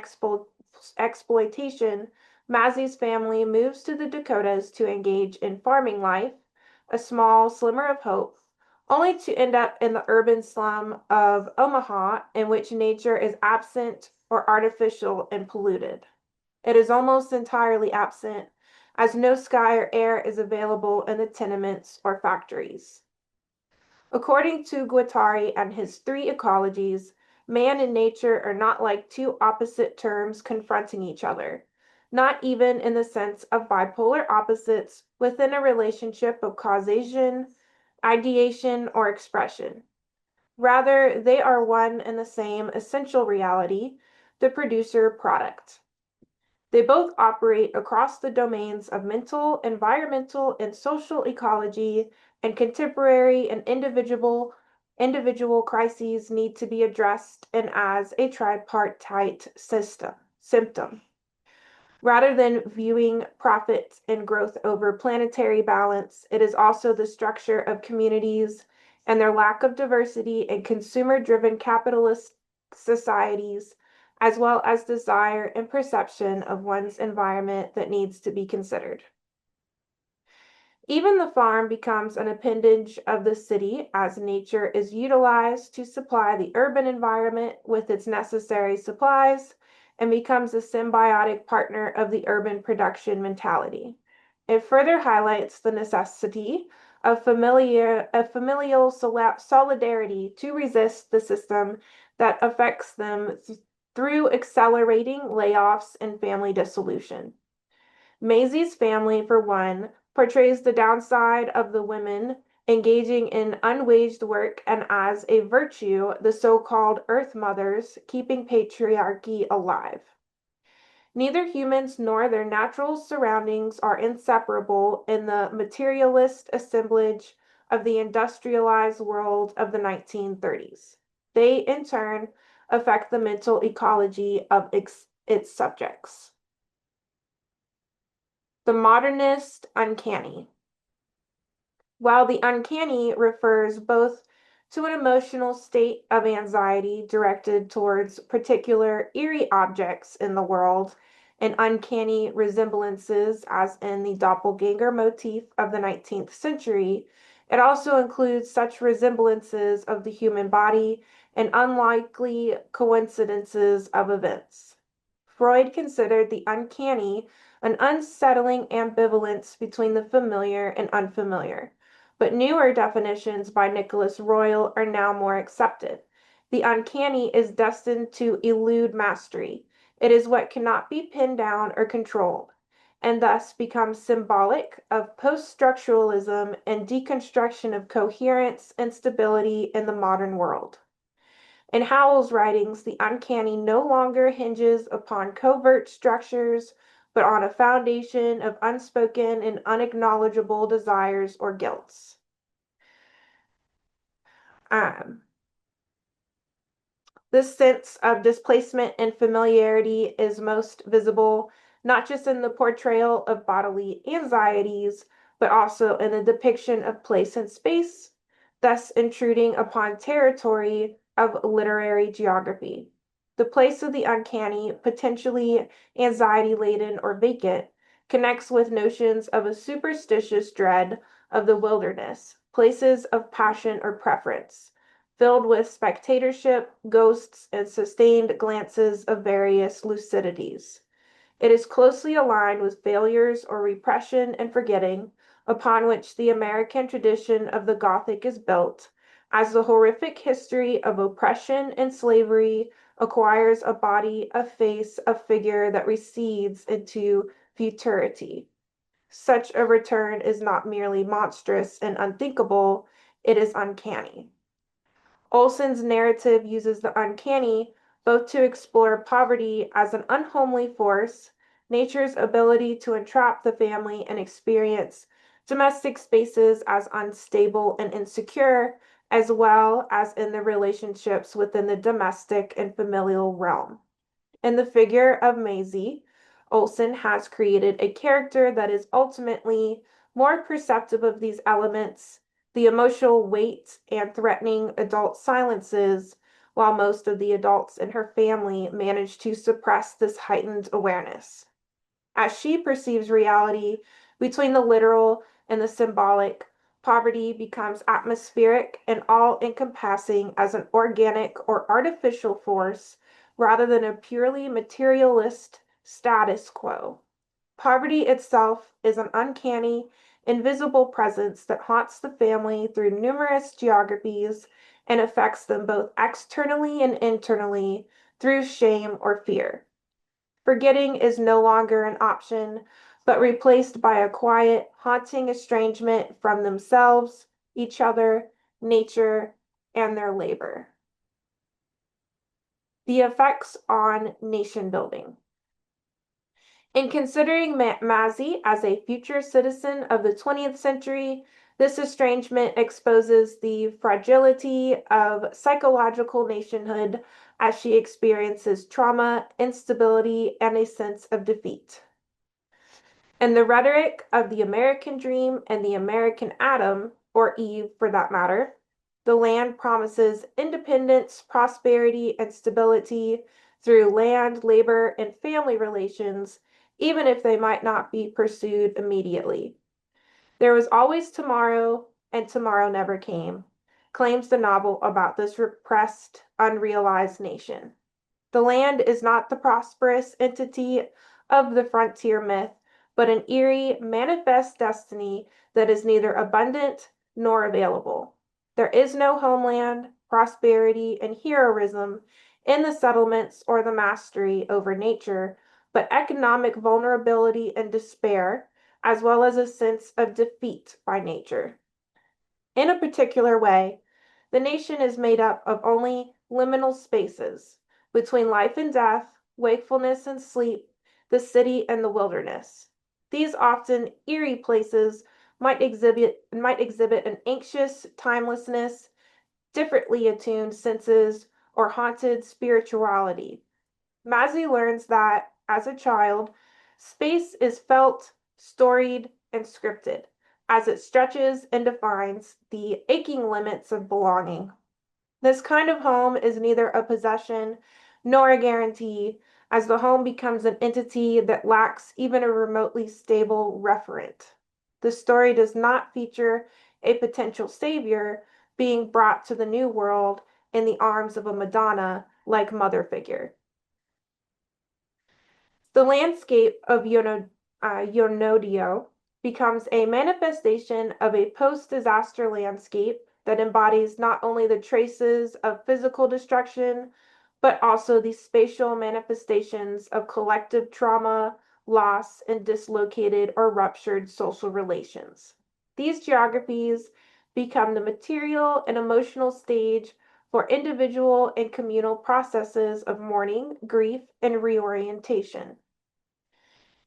exploitation, Mazzie's family moves to the Dakotas to engage in farming life, a small slimmer of hope, only to end up in the urban slum of Omaha, in which nature is absent or artificial and polluted. It is almost entirely absent, as no sky or air is available in the tenements or factories. According to Guattari and his three ecologies, man and nature are not like two opposite terms confronting each other, not even in the sense of bipolar opposites within a relationship of causation, ideation, or expression. Rather, they are one and the same essential reality, the producer product. They both operate across the domains of mental, environmental, and social ecology, and contemporary and individual crises need to be addressed and as a tripartite symptom. Rather than viewing profit and growth over planetary balance, it is also the structure of communities and their lack of diversity in consumer-driven capitalist societies, as well as desire and perception of one's environment that needs to be considered. Even the farm becomes an appendage of the city as nature is utilized to supply the urban environment with its necessary supplies and becomes a symbiotic partner of the urban production mentality. It further highlights the necessity of familial solidarity to resist the system that affects them through accelerating layoffs and family dissolution. Maisie's family, for one, portrays the downside of the women engaging in unwaged work and as a virtue, the so-called Earth Mothers keeping patriarchy alive. Neither humans nor their natural surroundings are inseparable in the materialist assemblage of the industrialized world of the 1930s. They, in turn, affect the mental ecology of its subjects. The modernist uncanny. While the uncanny refers both to an emotional state of anxiety directed towards particular eerie objects in the world and uncanny resemblances, as in the doppelganger motif of the 19th century, it also includes such resemblances of the human body and unlikely coincidences of events. Freud considered the uncanny an unsettling ambivalence between the familiar and unfamiliar, but newer definitions by Nicholas Royle are now more accepted. The uncanny is destined to elude mastery. It is what cannot be pinned down or controlled, and thus becomes symbolic of post-structuralism and deconstruction of coherence and stability in the modern world. In Howell's writings, the uncanny no longer hinges upon covert structures, but on a foundation of unspoken and unacknowledgeable desires or guilts. This sense of displacement and familiarity is most visible not just in the portrayal of bodily anxieties, but also in the depiction of place and space, thus intruding upon territory of literary geography. The place of the uncanny, potentially anxiety-laden or vacant, connects with notions of a superstitious dread of the wilderness, places of passion or preference, filled with spectatorship, ghosts, and sustained glances of various lucidities. It is closely aligned with failures or repression and forgetting, upon which the American tradition of the Gothic is built, as the horrific history of oppression and slavery acquires a body, a face, a figure that recedes into futurity. Such a return is not merely monstrous and unthinkable, It is uncanny. Olson's narrative uses the uncanny both to explore poverty as an unhomely force, nature's ability to entrap the family and experience domestic spaces as unstable and insecure, as well as in the relationships within the domestic and familial realm. In the figure of Maisie, Olson has created a character that is ultimately more perceptive of these elements, the emotional weight and threatening adult silences, while most of the adults in her family manage to suppress this heightened awareness. As she perceives reality between the literal and the symbolic, poverty becomes atmospheric and all-encompassing as an organic or artificial force rather than a purely materialist status quo. Poverty itself is an uncanny, invisible presence that haunts the family through numerous geographies and affects them both externally and internally through shame or fear. Forgetting is no longer an option, but replaced by a quiet, haunting estrangement from themselves, each other, nature, and their labor. The effects on nation building. In considering Mazzy as a future citizen of the 20th century, this estrangement exposes the fragility of psychological nationhood as she experiences trauma, instability, and a sense of defeat. And the rhetoric of the American dream and the American Adam, or Eve for that matter, the land promises independence, prosperity, and stability through land, labor, and family relations, even if they might not be pursued immediately. There was always tomorrow, and tomorrow never came, claims the novel about this repressed, unrealized nation. The land is not the prosperous entity of the frontier myth, but an eerie, manifest destiny that is neither abundant nor available. There is no homeland, prosperity, and heroism in the settlements or the mastery over nature, but economic vulnerability and despair, as well as a sense of defeat by nature. In a particular way, the nation is made up of only liminal spaces between life and death, wakefulness and sleep, the city and the wilderness. These often eerie places might exhibit an anxious timelessness, differently attuned senses, or haunted spirituality. Mazzy learns that, as a child, space is felt, storied, and scripted, as it stretches and defines the aching limits of belonging. This kind of home is neither a possession nor a guarantee, as the home becomes an entity that lacks even a remotely stable referent. The story does not feature a potential savior being brought to the new world in the arms of a Madonna like mother figure. The landscape of Yonodio becomes a manifestation of a post-disaster landscape that embodies not only the traces of physical destruction, but also the spatial manifestations of collective trauma, loss, and dislocated or ruptured social relations. These geographies become the material and emotional stage for individual and communal processes of mourning, grief, and reorientation.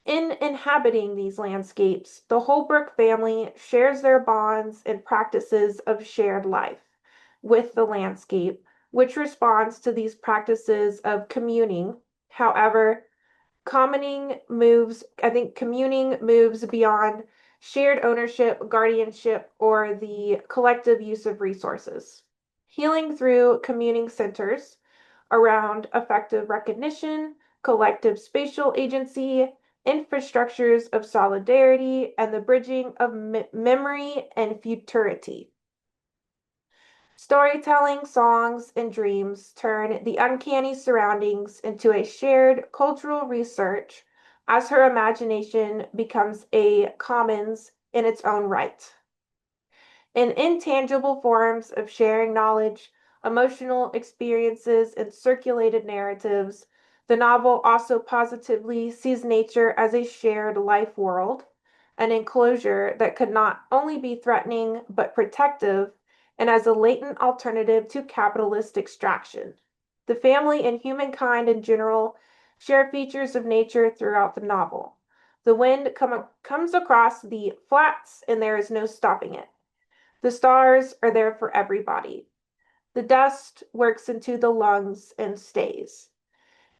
In inhabiting these landscapes, the Holbrook family shares their bonds and practices of shared life with the landscape, which responds to these practices of communing. However, communing moves beyond shared ownership, guardianship, or the collective use of resources. Healing through communing centers around effective recognition, collective spatial agency, infrastructures of solidarity, and the bridging of memory and futurity. Storytelling, songs, and dreams turn the uncanny surroundings into a shared cultural research as her imagination becomes a commons in its own right. In intangible forms of sharing knowledge, emotional experiences, and circulated narratives, the novel also positively sees nature as a shared life world, an enclosure that could not only be threatening but protective, and as a latent alternative to capitalist extraction. The family and humankind in general share features of nature throughout the novel. The wind comes across the flats, and there is no stopping it. The stars are there for everybody. The dust works into the lungs and stays.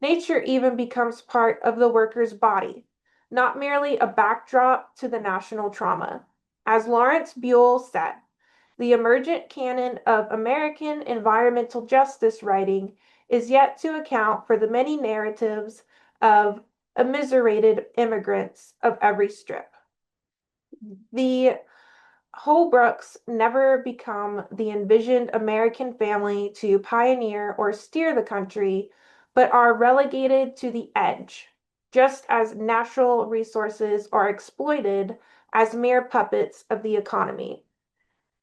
Nature even becomes part of the worker's body, not merely a backdrop to the national trauma. As Lawrence Buell said, the emergent canon of American environmental justice writing is yet to account for the many narratives of immiserated immigrants of every strip. The Holbrooks never become the envisioned American family to pioneer or steer the country, but are relegated to the edge, just as natural resources are exploited as mere puppets of the economy.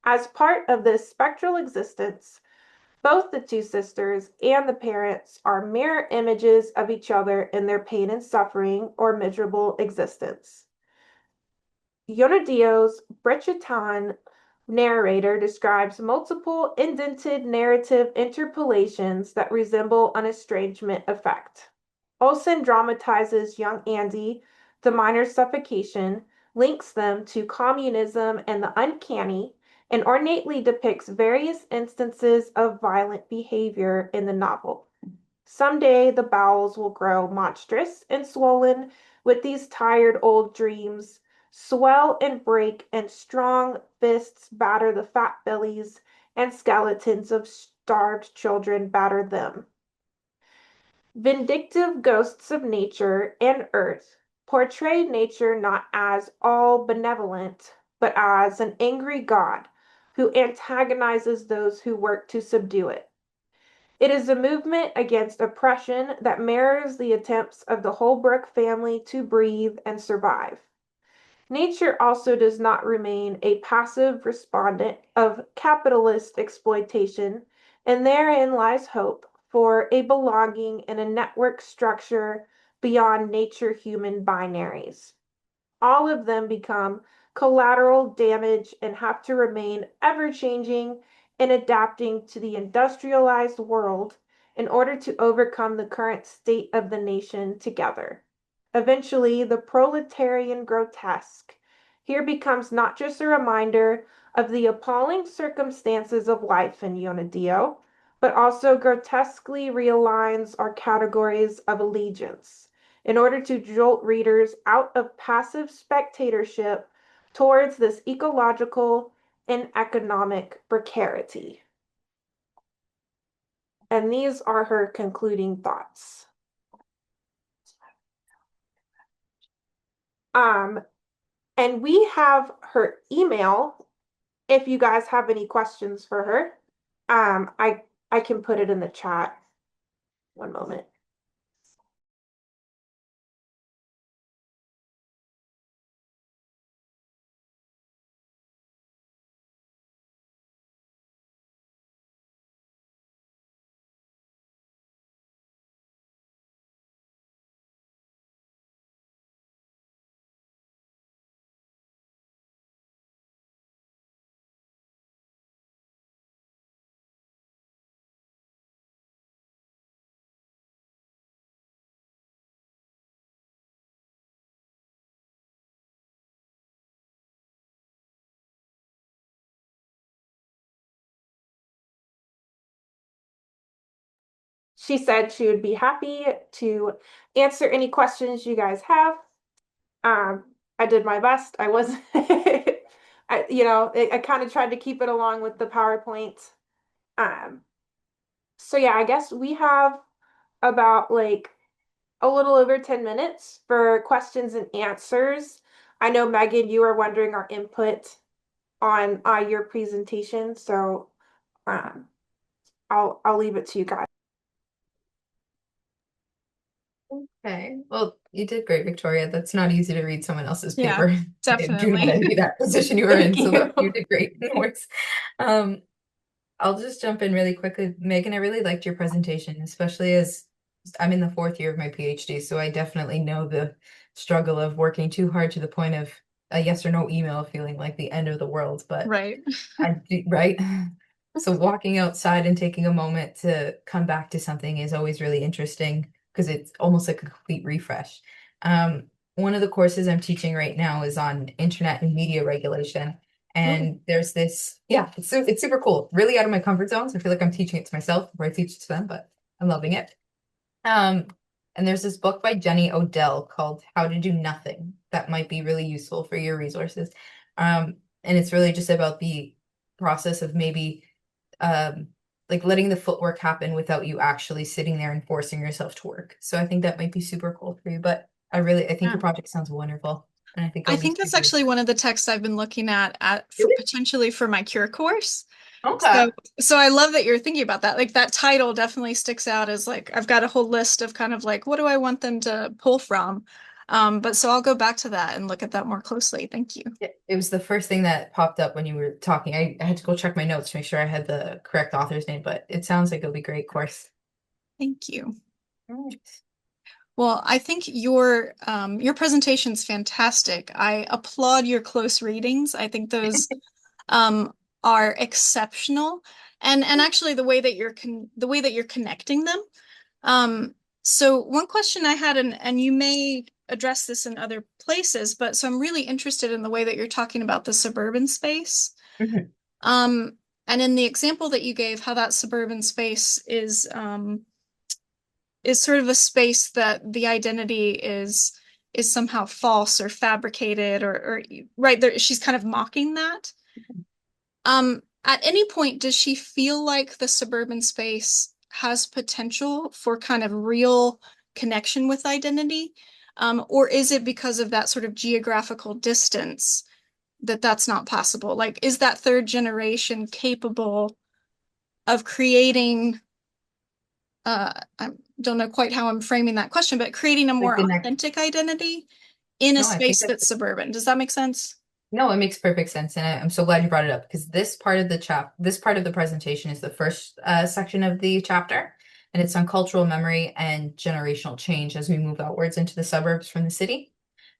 As part of this spectral existence, both the two sisters and the parents are mirror images of each other in their pain and suffering or miserable existence. Yonadio's Breccitan narrator describes multiple indented narrative interpolations that resemble an estrangement effect. Olson dramatizes young Andy, the minor's suffocation, links them to communism and the uncanny, and ornately depicts various instances of violent behavior in the novel. Someday the bowels will grow monstrous and swollen with these tired old dreams, swell and break, and strong fists batter the fat bellies, and skeletons of starved children batter them. Vindictive ghosts of nature and earth portray nature not as all benevolent, but as an angry god who antagonizes those who work to subdue it. It is a movement against oppression that mirrors the attempts of the Holbrook family to breathe and survive. Nature also does not remain a passive respondent of capitalist exploitation, and therein lies hope for a belonging in a network structure beyond nature-human binaries. All of them become collateral damage and have to remain ever-changing and adapting to the industrialized world in order to overcome the current state of the nation together. Eventually, the proletarian grotesque here becomes not just a reminder of the appalling circumstances of life in Yonadio, but also grotesquely realigns our categories of allegiance in order to jolt readers out of passive spectatorship towards this ecological and economic precarity. And these are her concluding thoughts. And we have her email if you guys have any questions for her. I can put it in the chat. One moment. She said she would be happy to answer any questions you guys have. I did my best. I was, I kind of tried to keep it along with the PowerPoint. So yeah, I guess we have about like a little over 10 minutes for questions and answers. I know, Megan, you were wondering our input on your presentation, so I'll leave it to you guys. Okay. Well, you did great, Victoria. That's not easy to read someone else's Yeah, paper. I do definitely. not envy that position you were in, Thank so that you. you did great. No worries. I'll just jump in really quickly. Megan, I really liked your presentation, especially as I'm in the 4th year of my PhD, so I definitely know the struggle of working too hard to the point of a yes or no email feeling like the end of the world. But Right. right? So walking outside and taking a moment to come back to something is always really interesting because it's almost like a complete refresh. One of the courses I'm teaching right now is on internet and media regulation. And there's this, yeah, it's super cool. Really out of my comfort zone. So I feel like I'm teaching it to myself before I teach it to them, but I'm loving it. Um, and there's this book by Jenny Odell called How to Do Nothing that might be really useful for your resources. And it's really just about the process of maybe like letting the footwork happen without you actually sitting there and forcing yourself to work. So I think that might be super cool for you. But I think Yeah. your project sounds wonderful. And I think I it'll be think that's super actually one of the texts I've been looking at for Really? potentially for my cure course. Okay. So I love that you're thinking about that. Like that title definitely sticks out as like I've got a whole list of kind of like what do I want them to pull from. But so I'll go back to that and look at that more closely. Thank you. It was the first thing that popped up when you were talking. I had to go check my notes to make sure I had the correct author's name, but it sounds like it'll be a great course. Thank you. All right. Well, I think your presentation's fantastic. I applaud your close readings. I think those um, are exceptional, and actually the way that you're connecting them. So one question I had, and you may address this in other places, but so I'm really interested in the way that you're talking about the suburban space. Mhm. And in the example that you gave, how that suburban space is sort of a space that the identity is somehow false or fabricated or right there, she's kind of mocking that. At any point, does she feel like the suburban space has potential for kind of real connection with identity? Or is it because of that sort of geographical distance that that's not possible? Like, is that third generation capable of creating, I don't know quite how I'm framing that question, but creating a Like more the next, authentic identity in a no, I think space that's that's suburban? Does that make sense? no, it makes perfect sense, and I'm so glad you brought it up because this part of the presentation is the first section of the chapter, and it's on cultural memory and generational change as we move outwards into the suburbs from the city.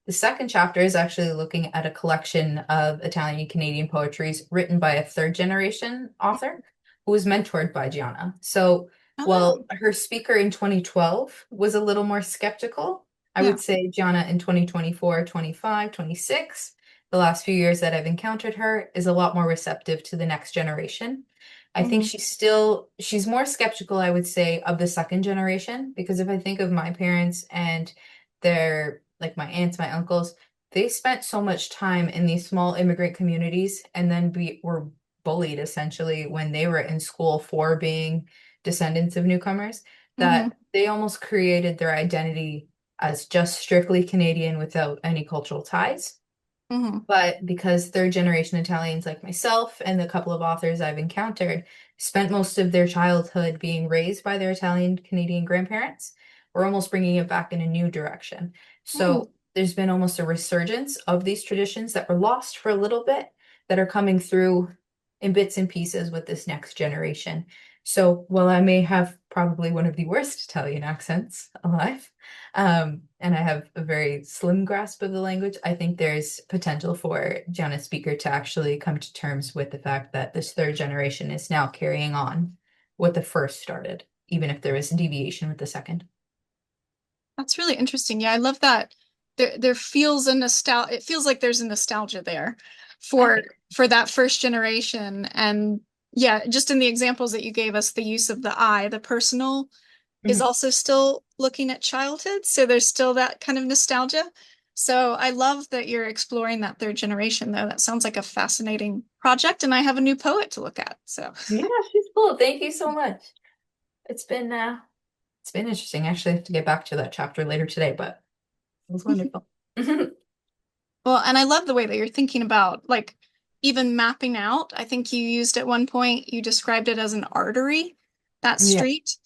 The second chapter is actually looking at a collection of Italian and Canadian poetries written by a third generation author who was mentored by Gianna. So, Oh, while her speaker in 2012 was a little more skeptical, I yeah. would say Gianna in 2024, 25, 26, the last few years that I've encountered her, is a lot more receptive to the next generation. I think Mhm. she's more skeptical, I would say, of the second generation, because if I think of my parents and their like my aunts, my uncles, they spent so much time in these small immigrant communities and then were bullied essentially when they were in school for being descendants of newcomers Mhm. that they almost created their identity as just strictly Canadian without any cultural ties. Mhm. But because third generation Italians like myself and the couple of authors I've encountered spent most of their childhood being raised by their Italian Canadian grandparents, we're almost bringing it back in a new direction. Mhm. So there's been almost a resurgence of these traditions that were lost for a little bit that are coming through in bits and pieces with this next generation. So while I may have probably one of the worst Italian accents alive, and I have a very slim grasp of the language, I think there's potential for Gianna Speaker to actually come to terms with the fact that this third generation is now carrying on what the first started, even if there is a deviation with the second. That's really interesting. Yeah, I love that. There feels a nostalgia. It feels like there's a nostalgia there I for think. for that first generation. And yeah, just in the examples that you gave us, the use of the I, the personal, is Mhm. also still looking at childhood. So there's still that kind of nostalgia. So I love that you're exploring that third generation, though. That sounds like a fascinating project, and I have a new poet to look at. So Yeah, she's cool. Thank you so much. It's been uh it's been interesting. I actually have to get back to that chapter later today, but it was wonderful. well, and I love the way that you're thinking about like even mapping out. I think you used at one point, you described it as an artery, that Yeah. street,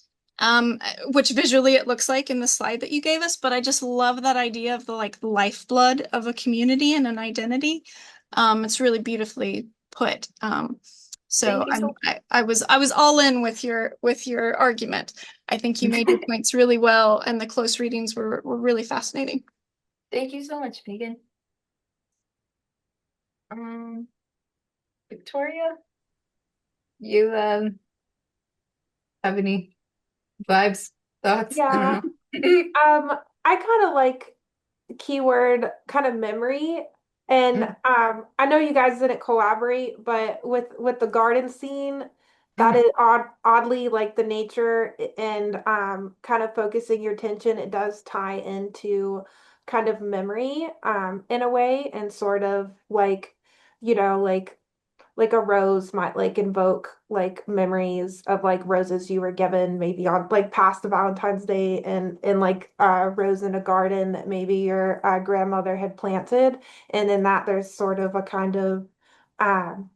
which visually it looks like in the slide that you gave us. But I just love that idea of the like lifeblood of a community and an identity. It's really beautifully put. So Thank you so I was all in with your argument. I think you much. made your points really well, and the close readings were really fascinating. Thank you so much, Megan. Um, Victoria? You have any vibes, thoughts? I Yeah. don't know. I kind of like keyword kind of memory. And Mm, I know you guys didn't collaborate, but with the garden scene, that mhm, is oddly like the nature and kind of focusing your attention, it does tie into kind of memory in a way and sort of like, like a rose might like invoke like memories of like roses you were given maybe on like past the Valentine's Day and like a rose in a garden that maybe your grandmother had planted. And in that there's sort of a kind of um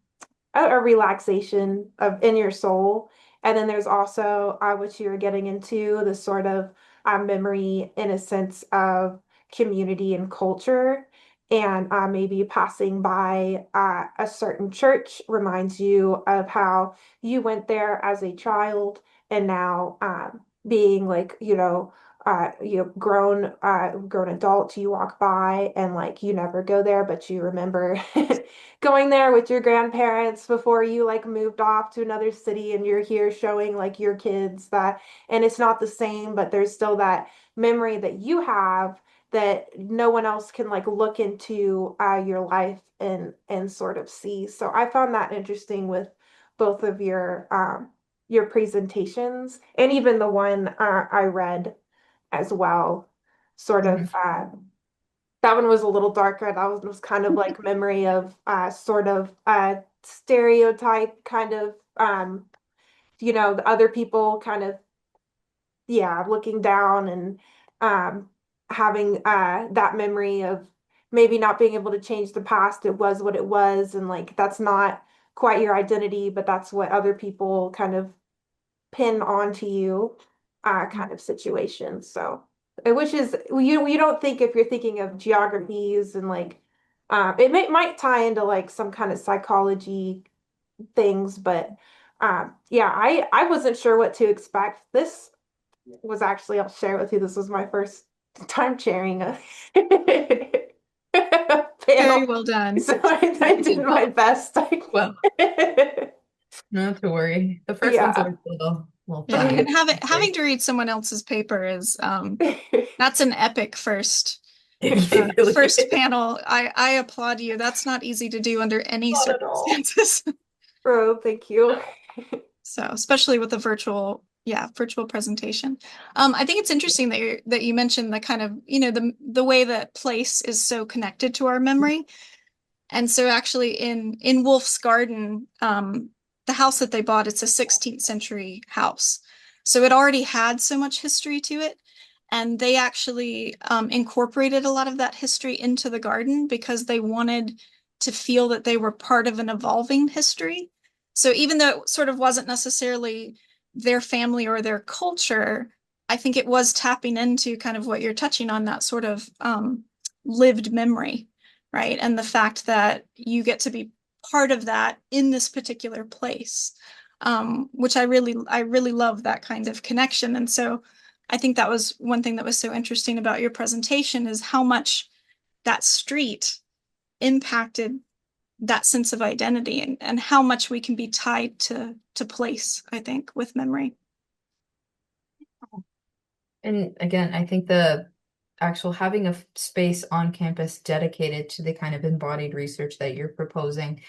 a relaxation of in your soul. And then there's also what you're getting into, the sort of memory in a sense of community and culture. And maybe passing by a certain church reminds you of how you went there as a child, and now being like, grown adult, you walk by and like you never go there, but you remember going there with your grandparents before you like moved off to another city, and you're here showing like your kids that, and it's not the same, but there's still that memory that you have that no one else can like look into your life and sort of see. So I found that interesting with both of your presentations, and even the one I read as well, sort of mhm. that one was a little darker. That was kind of like memory of sort of stereotype kind of the other people kind of, yeah, looking down and um having that memory of maybe not being able to change the past. It was what it was, and like that's not quite your identity, but that's what other people kind of pin onto you kind of situation. So, which is you don't think, if you're thinking of geographies and like might tie into like some kind of psychology things, but yeah, I wasn't sure what to expect. This was actually, I'll share with you, this was my first time chairing a Very panel, well done. so I did my best. Well, not to worry. The first one's Yeah. always a little Yeah, funny. and having to read someone else's paper is that's an epic It really first is. panel. I applaud you. That's not easy to do under any Not at all. circumstances. Oh, thank you. So, especially with a virtual presentation. I think it's interesting that you mentioned the kind of, the way that place is so connected to our memory. And so actually in Wolf's Garden, the house that they bought, it's a 16th century house. So it already had so much history to it. And they actually incorporated a lot of that history into the garden because they wanted to feel that they were part of an evolving history. So even though it sort of wasn't necessarily their family or their culture, I think it was tapping into kind of what you're touching on, that sort of lived memory, right? And the fact that you get to be part of that in this particular place, which I really love that kind of connection. And so I think that was one thing that was so interesting about your presentation, is how much that street impacted that sense of identity, and how much we can be tied to place, I think, with memory. And again, I think the actual having a space on campus dedicated to the kind of embodied research that you're proposing,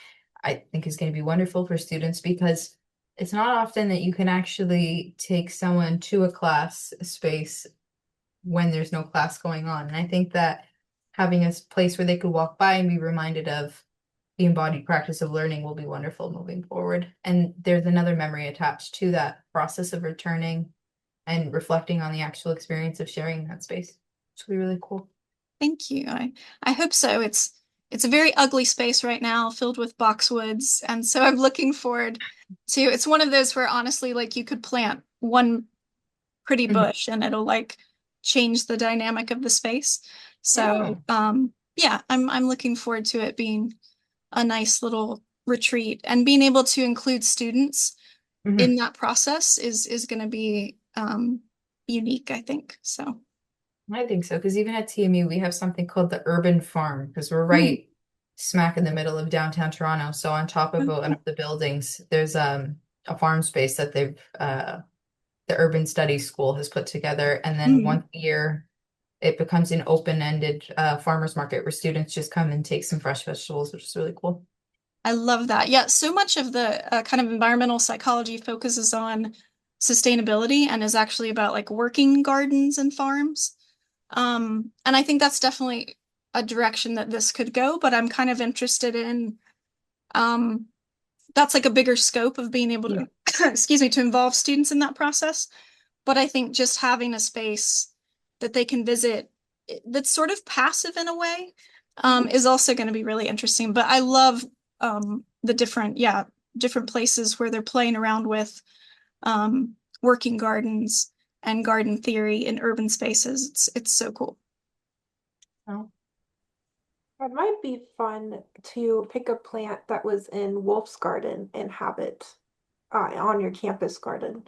I think is going to be wonderful for students, because it's not often that you can actually take someone to a class space when there's no class going on. And I think that having a place where they could walk by and be reminded of the embodied practice of learning will be wonderful moving forward. And there's another memory attached to that process of returning and reflecting on the actual experience of sharing that space. It's really, really cool. Thank you. I hope so. It's a very ugly space right now, filled with boxwoods, and so I'm looking forward to. It's one of those where honestly, like, you could plant one pretty Mhm. bush and it'll like change the dynamic of the space. Yeah. So yeah, I'm looking forward to it being a nice little retreat, and being able to include students Mhm. in that process is going to be unique, I think. I think so, because even at TMU, we have something called the urban farm, because we're Mm. right smack in the middle of downtown Toronto. So on top of one of the buildings, there's a farm space that the Urban Studies School has put together, and then Mhm. once a year it becomes an open-ended farmers market where students just come and take some fresh vegetables, which is really cool. I love that. Yeah, so much of the kind of environmental psychology focuses on sustainability and is actually about like working gardens and farms. And I think that's definitely a direction that this could go, but I'm kind of interested in that's like a bigger scope of being able to, excuse me, to involve students in that process. But I think just having a space that they can visit that's sort of passive in a way is also going to be really interesting. But I love the different places where they're playing around with working gardens and garden theory in urban spaces. It's so cool. Oh. It might be fun to pick a plant that was in Wolf's Garden and have it on your campus garden.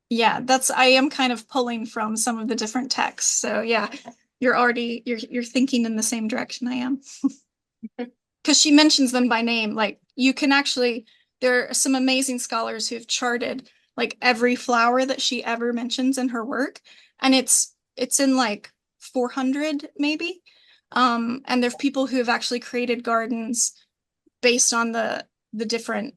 Yeah, I am kind of pulling from some of the different texts. So yeah, you're thinking in the same direction I am. Because she mentions them by name. Like you can actually, there are some amazing scholars who have charted like every flower that she ever mentions in her work, and it's in like 400 maybe. And there's people who have actually created gardens based on the different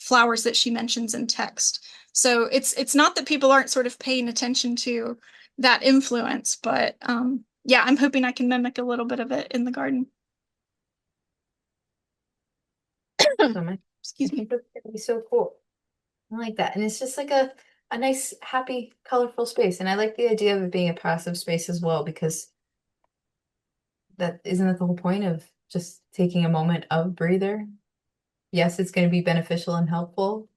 flowers that she mentions in text. So it's not that people aren't sort of paying attention to that influence, but yeah, I'm hoping I can mimic a little bit of it in the garden. So much. I Excuse me. think that's gonna be so cool. I like that. And it's just like a nice, happy, colorful space. And I like the idea of it being a passive space as well, because that isn't that the whole point of just taking a moment of breather? Yes, it's going to be beneficial and helpful,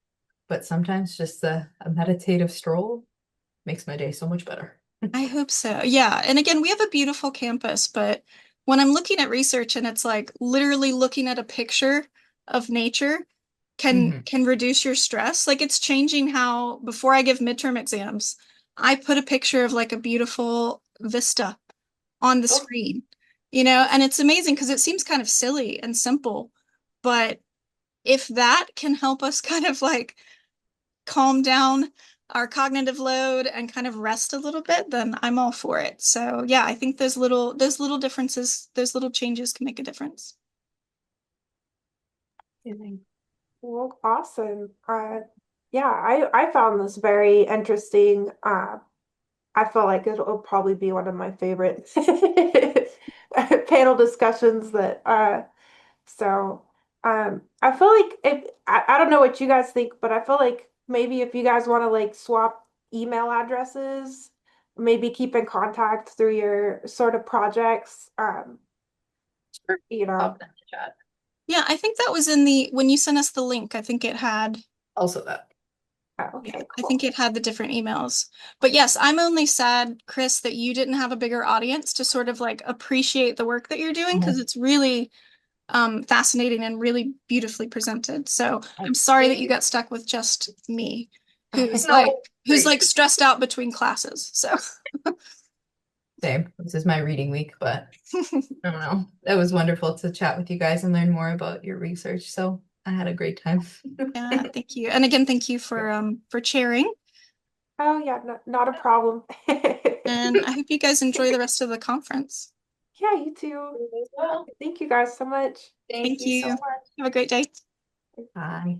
but sometimes just a meditative stroll makes my day so much better. I hope so. Yeah. And again, we have a beautiful campus, but when I'm looking at research and it's like literally looking at a picture of nature can reduce your stress. Like it's changing how before I give midterm exams, I put a picture of like a beautiful vista on the Oh, screen, and it's amazing because it seems kind of silly and simple, but if that can help us kind of like calm down our cognitive load and kind of rest a little bit, then I'm all for it. So yeah, I think those little differences, those little changes can make a difference. amazing. Well, awesome. Yeah, I found this very interesting. I feel like it'll probably be one of my favorite panel discussions that so I feel like if I don't know what you guys think, but I feel like maybe if you guys want to like swap email addresses, maybe keep in contact through your sort of projects, Sure. you know. Pop that in the chat. Yeah, I think that was when you sent us the link, I think it had, Also that. Oh, yeah, okay, I think cool. it had the different emails. But yes, I'm only sad, Chris, that you didn't have a bigger audience to sort of like appreciate the work that you're doing because it's really fascinating and really beautifully presented. So I'm sorry that you got stuck with just me, who's like No, who's great. like stressed out between classes. So Same. This is my reading week, but I don't know. It was wonderful to chat with you guys and learn more about your research. So I had a great time. yeah, thank you. And again, thank you for chairing. Oh yeah, no, not a problem. And I hope you guys enjoy the rest of the conference. Yeah, you too. Well, Thank you guys so much. thank Thank you so you. much. Have a great day. Bye.